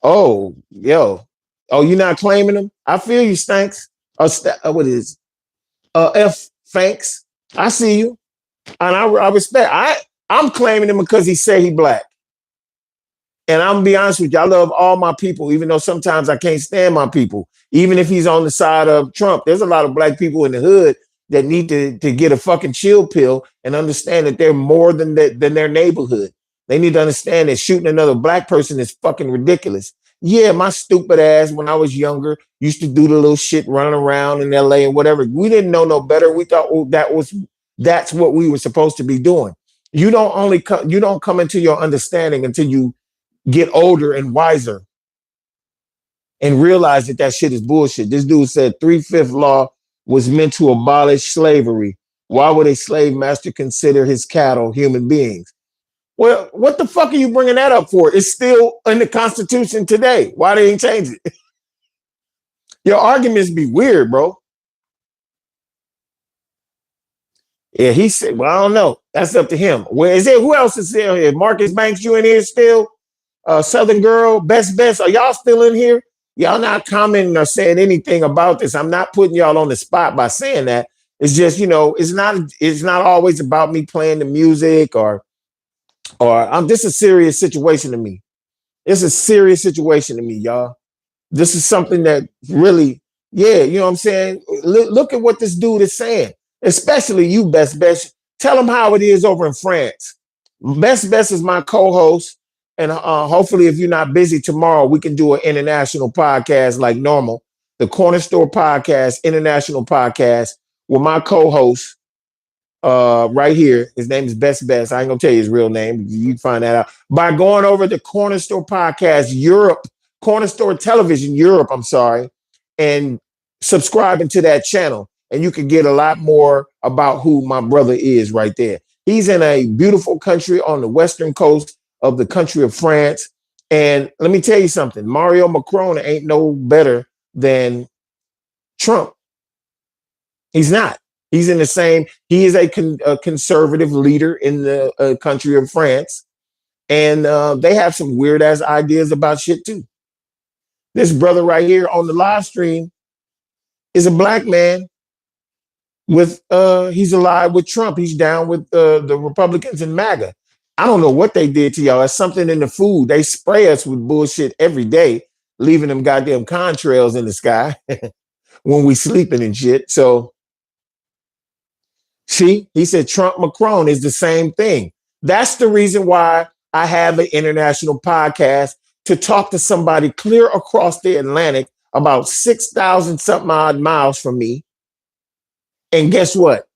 Oh, yo, oh, you're not claiming him? I feel you, Stanks. What is F thanks. I see you. And I respect. I'm claiming him because he say he Black. And I'm gonna be honest with you, I love all my people, even though sometimes I can't stand my people. Even if he's on the side of Trump, there's a lot of Black people in the hood that need to get a fucking chill pill and understand that they're more than their neighborhood. They need to understand that shooting another Black person is fucking ridiculous. Yeah, my stupid ass when I was younger used to do the little shit running around in LA and whatever. We didn't know no better. We thought that's what we were supposed to be doing. You don't come into your understanding until you get older and wiser and realize that shit is bullshit. This dude said 3/5 law was meant to abolish slavery. Why would a slave master consider his cattle human beings? Well, what the fuck are you bringing that up for? It's still in the Constitution today. Why they ain't change it? Your arguments be weird, bro. Yeah, he said, well, I don't know. That's up to him. Where is it? Who else is still here? Marcus Banks, you in here still? Southern Girl, Best, are y'all still in here? Y'all not commenting or saying anything about this. I'm not putting y'all on the spot by saying that. It's just, it's not always about me playing the music or this is a serious situation to me. It's a serious situation to me, y'all. This is something that really, yeah, you know what I'm saying? Look at what this dude is saying, especially you, Best. Tell him how it is over in France. Best is my co-host, and hopefully, if you're not busy tomorrow, we can do an international podcast like normal. The Corner Store Podcast, international podcast, with my co-host right here. His name is Best. I ain't gonna tell you his real name. You can find that out by going over to Corner Store Podcast Europe, Corner Store Television Europe. I'm sorry, and subscribing to that channel, and you can get a lot more about who my brother is right there. He's in a beautiful country on the western coast of the country of France. And let me tell you something: Mario Macron ain't no better than Trump. He's not. He's in the same. He is a conservative leader in the country of France, and they have some weird ass ideas about shit too. This brother right here on the live stream is a black man with he's allied with Trump. He's down with the Republicans and MAGA. I don't know what they did to y'all. It's something in the food. They spray us with bullshit every day, leaving them goddamn contrails in the sky when we sleeping and shit. So see, he said Trump Macron is the same thing. That's the reason why I have an international podcast to talk to somebody clear across the Atlantic, about 6,000 something odd miles from me. And guess what?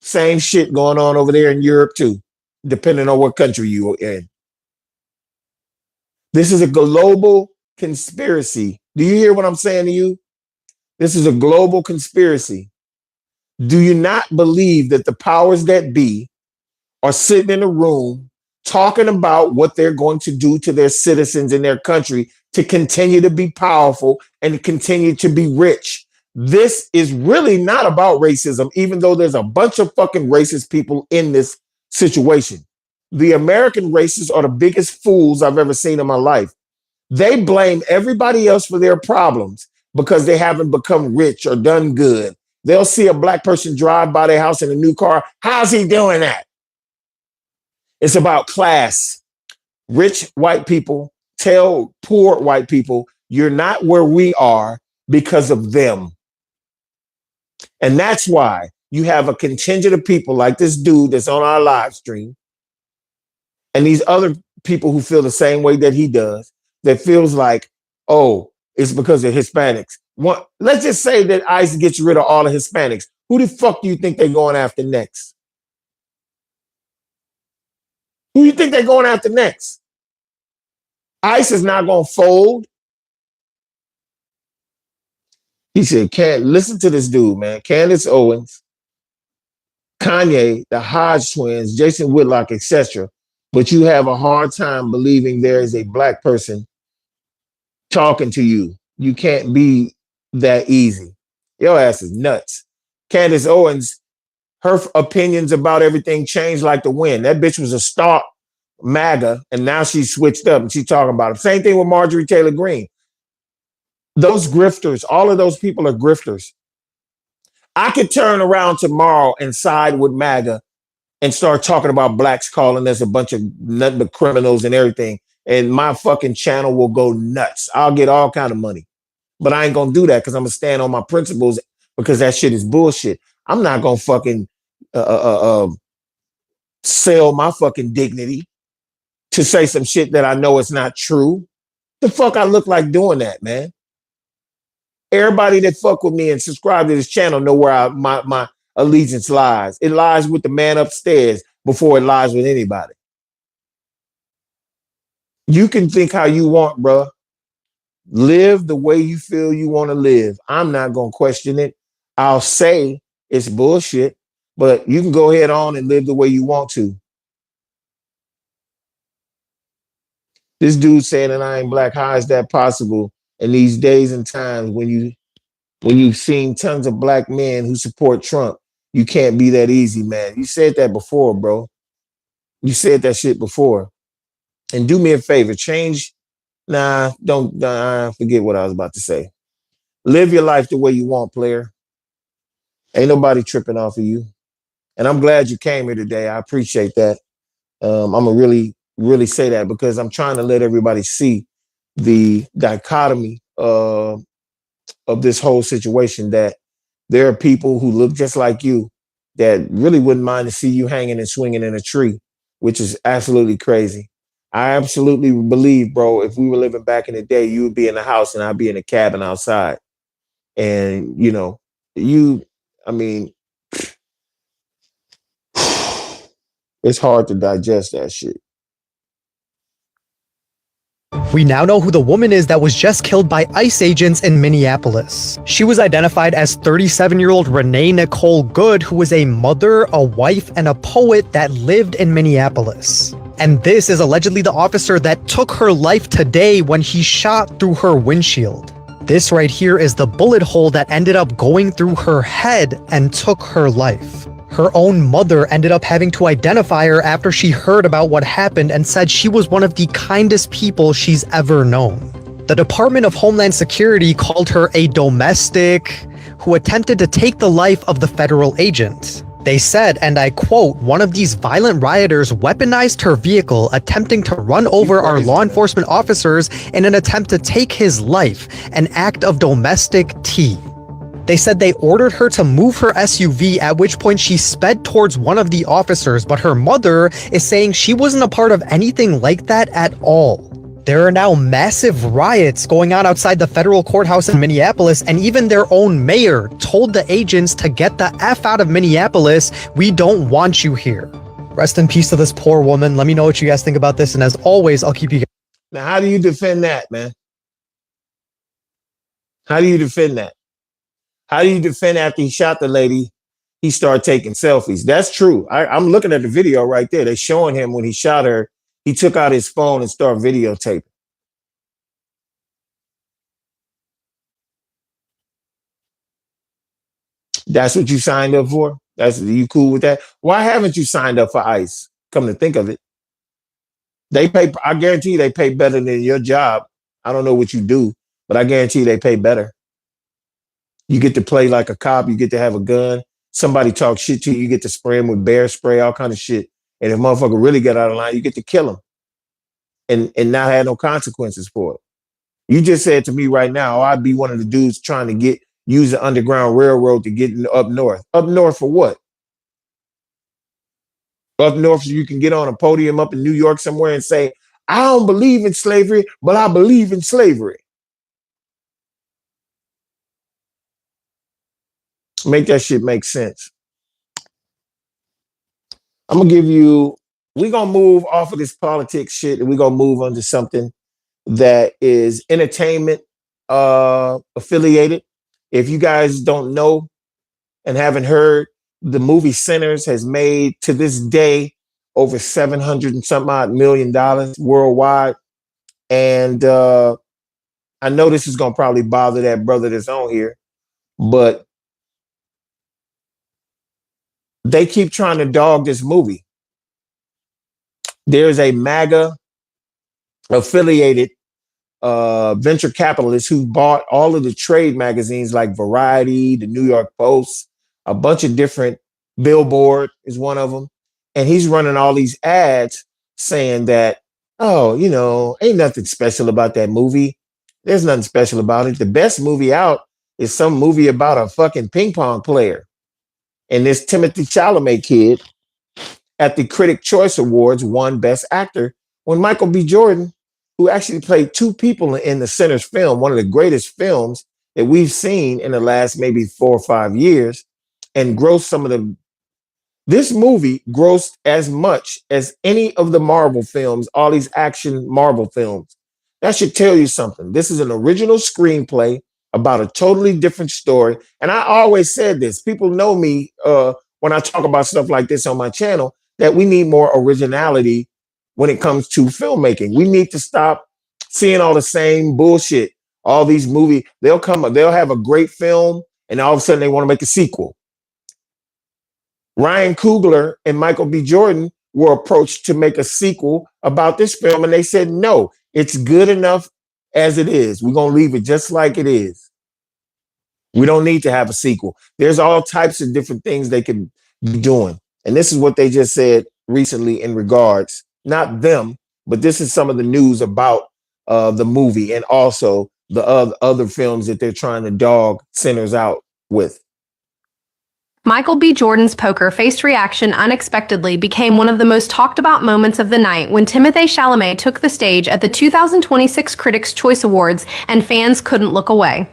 Same shit going on over there in Europe too, depending on what country you're in. This is a global conspiracy. Do you hear what I'm saying to you? This is a global conspiracy. Do you not believe that the powers that be are sitting in a room talking about what they're going to do to their citizens in their country to continue to be powerful and to continue to be rich? This is really not about racism, even though there's a bunch of fucking racist people in this situation. The American racists are the biggest fools I've ever seen in my life. They blame everybody else for their problems because they haven't become rich or done good. They'll see a black person drive by their house in a new car. How's he doing that? It's about class. Rich white people tell poor white people, you're not where we are because of them. And that's why you have a contingent of people like this dude that's on our live stream and these other people who feel the same way that he does, that feels like, oh, it's because of Hispanics. Let's just say that ICE gets rid of all the Hispanics. Who the fuck do you think they're going after next? Who do you think they're going after next? ICE is not going to fold. He said, can't listen to this dude, man. Candace Owens, Kanye, the Hodge twins, Jason Whitlock, etc. But you have a hard time believing there is a black person talking to you. You can't be that easy. Your ass is nuts. Candace Owens, her opinions about everything changed like the wind. That bitch was a star MAGA, and now she's switched up and she's talking about it. Same thing with Marjorie Taylor Greene. Those grifters, all of those people are grifters. I could turn around tomorrow and side with MAGA and start talking about blacks calling us a bunch of nothing but criminals and everything, and my fucking channel will go nuts. I'll get all kind of money. But I ain't gonna do that because I'm gonna stand on my principles because that shit is bullshit. I'm not gonna fucking sell my fucking dignity to say some shit that I know is not true. The fuck I look like doing that, man? Everybody that fuck with me and subscribe to this channel know where my allegiance lies. It lies with the man upstairs before it lies with anybody. You can think how you want, bro. Live the way you feel you want to live. I'm not going to question it. I'll say it's bullshit, but you can go ahead on and live the way you want to. This dude saying that I ain't black, how is that possible in these days and times when you've seen tons of black men who support Trump? You can't be that easy, man. You said that before, bro. You said that shit before. And do me a favor, change. Don't forget what I was about to say. Live your life the way you want, player. Ain't nobody tripping off of you. And I'm glad you came here today. I appreciate that. I'm gonna really say that because I'm trying to let everybody see the dichotomy of this whole situation, that there are people who look just like you that really wouldn't mind to see you hanging and swinging in a tree which is absolutely crazy. I absolutely believe, bro, if we were living back in the day, you would be in the house and I'd be in a cabin outside. And, you, I mean, it's hard to digest that shit. We now know who the woman is that was just killed by ICE agents in Minneapolis. She was identified as 37-year-old Renee Nicole Good, who was a mother, a wife, and a poet that lived in Minneapolis. And this is allegedly the officer that took her life today when he shot through her windshield. This right here is the bullet hole that ended up going through her head and took her life. Her own mother ended up having to identify her after she heard about what happened and said she was one of the kindest people she's ever known. The Department of Homeland Security called her a domestic who attempted to take the life of the federal agent. They said, and I quote, "One of these violent rioters weaponized her vehicle, attempting to run over our law enforcement officers in an attempt to take his life, an act of domestic tea." They said they ordered her to move her SUV, at which point she sped towards one of the officers, but her mother is saying she wasn't a part of anything like that at all. There are now massive riots going on outside the federal courthouse in Minneapolis, and even their own mayor told the agents to get the F out of Minneapolis. We don't want you here. Rest in peace to this poor woman. Let me know what you guys think about this, and as always, I'll keep you guys. Now, how do you defend that, man? How do you defend that? How do you defend after he shot the lady, he started taking selfies? That's true. I'm looking at the video right there. They're showing him when he shot her, he took out his phone and started videotaping. That's what you signed up for? You cool with that? Why haven't you signed up for ICE? Come to think of it. I guarantee they pay better than your job. I don't know what you do, but I guarantee they pay better. You get to play like a cop. You get to have a gun. Somebody talks shit to you. You get to spray them with bear spray, all kind of shit. And if motherfucker really get out of line, you get to kill him and not have no consequences for it. You just said to me right now, I'd be one of the dudes trying to use the Underground Railroad to get up north. Up north for what? Up north so you can get on a podium up in New York somewhere and say, I don't believe in slavery, but I believe in slavery. Make that shit make sense. I'm going to give you, we're going to move off of this politics shit and we're going to move on to something that is entertainment affiliated. If you guys don't know and haven't heard, the movie Sinners has made to this day over $700 and some odd million worldwide. And I know this is going to probably bother that brother that's on here, but they keep trying to dog this movie. There's a MAGA affiliated venture capitalist who bought all of the trade magazines like Variety, the New York Post, a bunch of different, Billboard is one of them. And he's running all these ads saying that, oh, ain't nothing special about that movie. There's nothing special about it. The best movie out is some movie about a fucking ping pong player. And this Timothy Chalamet kid at the Critic Choice Awards won Best Actor when Michael B. Jordan, who actually played two people in the Sinners film, one of the greatest films that we've seen in the last maybe 4 or 5 years, and grossed this movie grossed as much as any of the Marvel films, all these action Marvel films. That should tell you something. This is an original screenplay about a totally different story. And I always said this. People know me when I talk about stuff like this on my channel, that we need more originality when it comes to filmmaking. We need to stop seeing all the same bullshit. All these movies, they'll have a great film, and all of a sudden they want to make a sequel. Ryan Coogler and Michael B. Jordan were approached to make a sequel about this film, and they said, no, it's good enough as it is. We're going to leave it just like it is. We don't need to have a sequel. There's all types of different things they could be doing. And this is what they just said recently in regards, not them, but this is some of the news about the movie and also the other films that they're trying to dog Sinners out with. Michael B. Jordan's poker face reaction unexpectedly became one of the most talked about moments of the night when Timothée Chalamet took the stage at the 2026 Critics' Choice Awards and fans couldn't look away.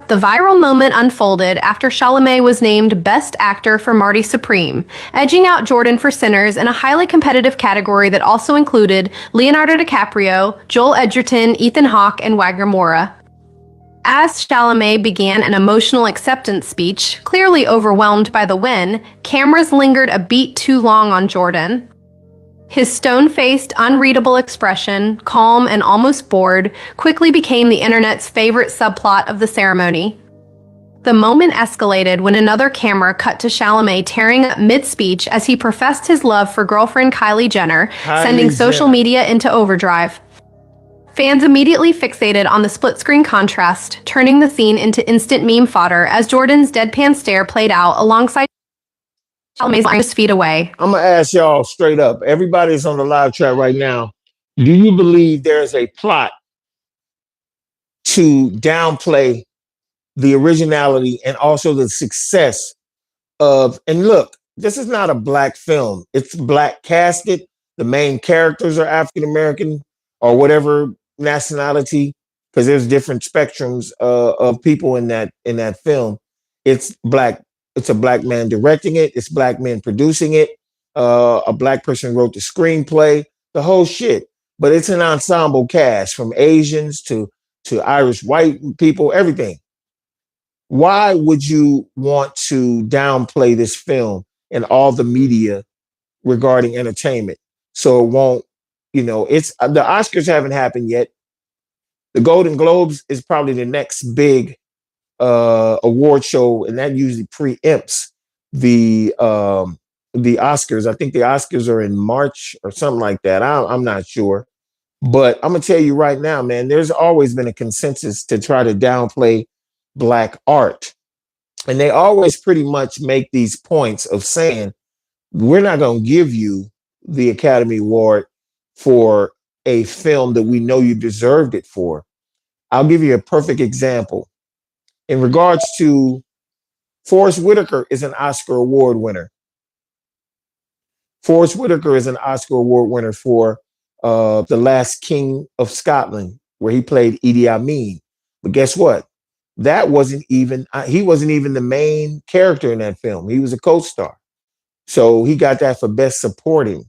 The viral moment unfolded after Chalamet was named Best Actor for Marty Supreme, edging out Jordan for Sinners in a highly competitive category that also included Leonardo DiCaprio, Joel Edgerton, Ethan Hawke, and Wagner Moura. As Chalamet began an emotional acceptance speech, clearly overwhelmed by the win, cameras lingered a beat too long on Jordan. His stone-faced, unreadable expression, calm and almost bored, quickly became the internet's favorite subplot of the ceremony. The moment escalated when another camera cut to Chalamet tearing up mid-speech as he professed his love for girlfriend Kylie Jenner, sending social media into overdrive. Fans immediately fixated on the split-screen contrast, turning the scene into instant meme fodder as Jordan's deadpan stare played out alongside Chalamet's just feet away. I'm gonna ask y'all straight up. Everybody's on the live chat right now. Do you believe there's a plot to downplay the originality and also the success of? And look, this is not a black film. It's black casted. The main characters are African American or whatever nationality, because there's different spectrums of people in that film. It's black. It's a black man directing it. It's black men producing it. A black person wrote the screenplay, the whole shit. But it's an ensemble cast from Asians to Irish white people, everything. Why would you want to downplay this film and all the media regarding entertainment? So it won't, it's the Oscars haven't happened yet. The Golden Globes is probably the next big award show, and that usually preempts the Oscars. I think the Oscars are in March or something like that. I'm not sure, but I'm gonna tell you right now, man. There's always been a consensus to try to downplay black art, and they always pretty much make these points of saying we're not gonna give you the Academy Award for a film that we know you deserved it for. I'll give you a perfect example. In regards to Forrest Whitaker is an Oscar Award winner. Forrest Whitaker is an Oscar Award winner for The Last King of Scotland, where he played Idi Amin. But guess what? That wasn't even, he wasn't even the main character in that film. He was a co-star. So he got that for Best Supporting.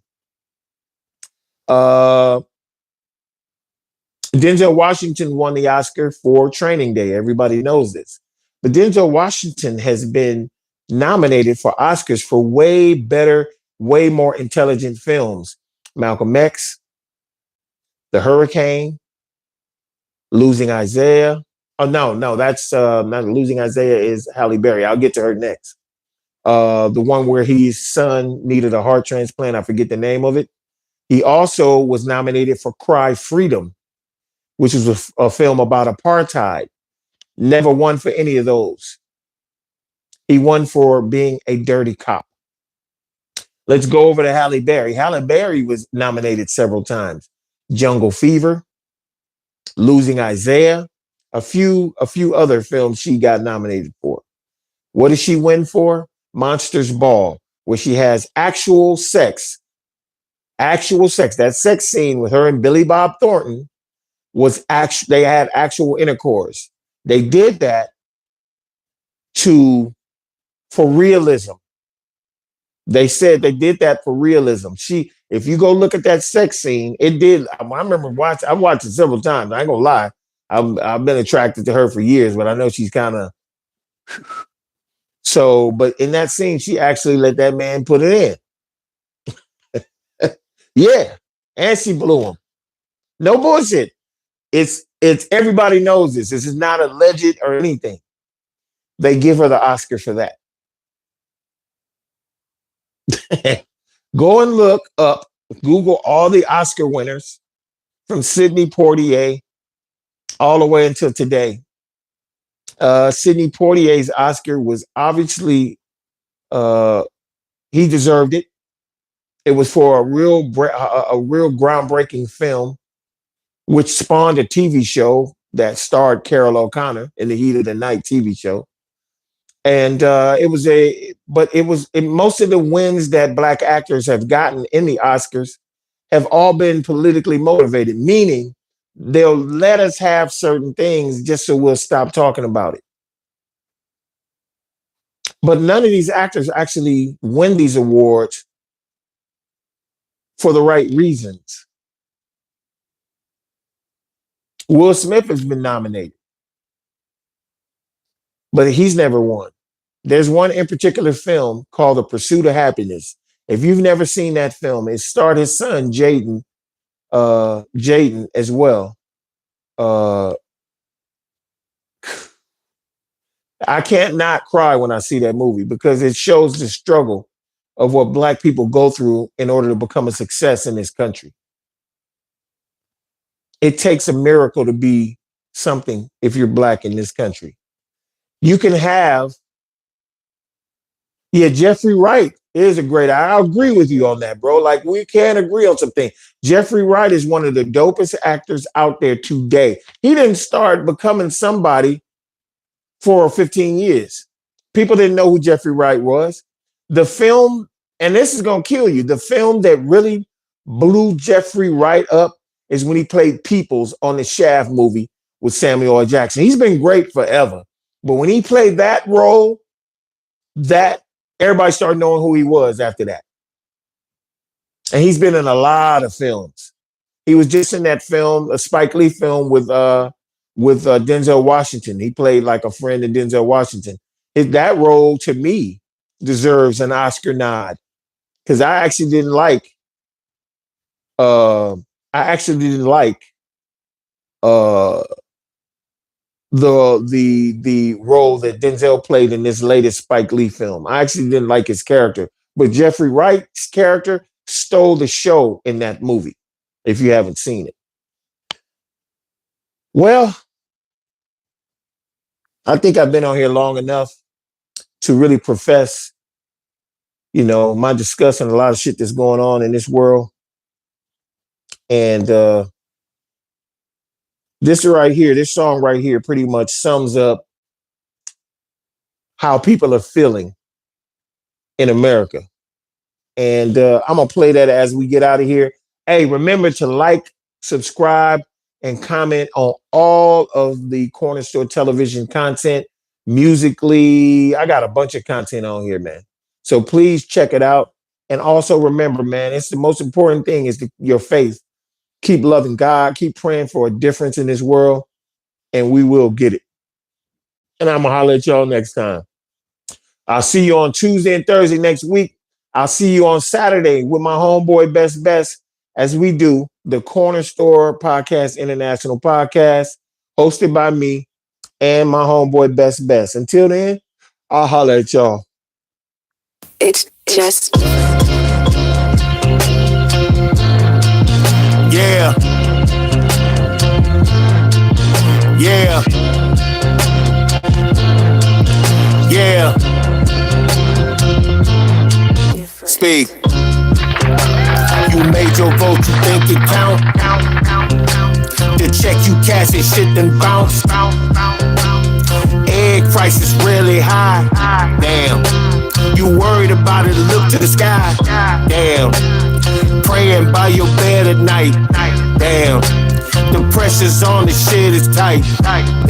Denzel Washington won the Oscar for Training Day. Everybody knows this. But Denzel Washington has been nominated for Oscars for way better, way more intelligent films. Malcolm X, The Hurricane, Losing Isaiah. Oh, no, that's not Losing Isaiah is Halle Berry. I'll get to her next. The one where his son needed a heart transplant. I forget the name of it. He also was nominated for Cry Freedom, which was a film about apartheid. Never won for any of those. He won for being a dirty cop. Let's go over to Halle Berry. Halle Berry was nominated several times. Jungle Fever, Losing Isaiah, a few other films she got nominated for. What did she win for? Monsters Ball, where she has actual sex. Actual sex. That sex scene with her and Billy Bob Thornton was they had actual intercourse. They did that for realism. They said they did that for realism. If you go look at that sex scene, it did. I remember I watched it several times. I ain't gonna lie. I've been attracted to her for years, but I know she's kind of so. But in that scene, she actually let that man put it in. Yeah, and she blew him. No bullshit. It's everybody knows this. This is not alleged or anything. They give her the Oscar for that. Go and look up, Google all the Oscar winners from Sidney Poitier all the way until today. Sidney Poitier's Oscar was obviously, he deserved it. It was for a real groundbreaking film, which spawned a TV show that starred Carol O'Connor in the Heat of the Night TV show. And most of the wins that black actors have gotten in the Oscars have all been politically motivated, meaning they'll let us have certain things just so we'll stop talking about it. But none of these actors actually win these awards for the right reasons. Will Smith has been nominated, but he's never won. There's one in particular film called The Pursuit of Happiness. If you've never seen that film, it starred his son, Jaden as well. I can't not cry when I see that movie because it shows the struggle of what black people go through in order to become a success in this country. It takes a miracle to be something if you're black in this country. You can have, Jeffrey Wright is a great, I'll agree with you on that, bro. Like, we can agree on something. Jeffrey Wright is one of the dopest actors out there today. He didn't start becoming somebody for 15 years. People didn't know who Jeffrey Wright was. The film, and this is going to kill you, the film that really blew Jeffrey Wright up is when he played Peoples on the Shaft movie with Samuel L. Jackson. He's been great forever. But when he played that role, that everybody started knowing who he was after that. And he's been in a lot of films. He was just in that film, a Spike Lee film with Denzel Washington. He played like a friend in Denzel Washington. That role, to me, deserves an Oscar nod because I actually didn't like the role that Denzel played in this latest Spike Lee film. I actually didn't like his character, but Jeffrey Wright's character stole the show in that movie, if you haven't seen it. Well, I think I've been on here long enough to really profess, my discussing a lot of shit that's going on in this world. And this song right here pretty much sums up how people are feeling in America. And I'm going to play that as we get out of here. Hey, remember to like, subscribe, and comment on all of the Corner Store Television content. Musically, I got a bunch of content on here, man. So please check it out. And also remember, man, it's the most important thing is your faith. Keep loving God. Keep praying for a difference in this world. And we will get it. And I'm going to holler at y'all next time. I'll see you on Tuesday and Thursday next week. I'll see you on Saturday with my homeboy Best as we do the Corner Store Podcast International Podcast, hosted by me and my homeboy Best. Until then, I'll holler at y'all. It's just... Yeah. Yeah. Yeah. Speak. You made your vote, you think it count? The check you cash and shit then bounce. Egg prices really high. Damn. You worried about it, look to the sky. Damn. Praying by your bed at night. Damn. The pressure's on, the shit is tight. Damn.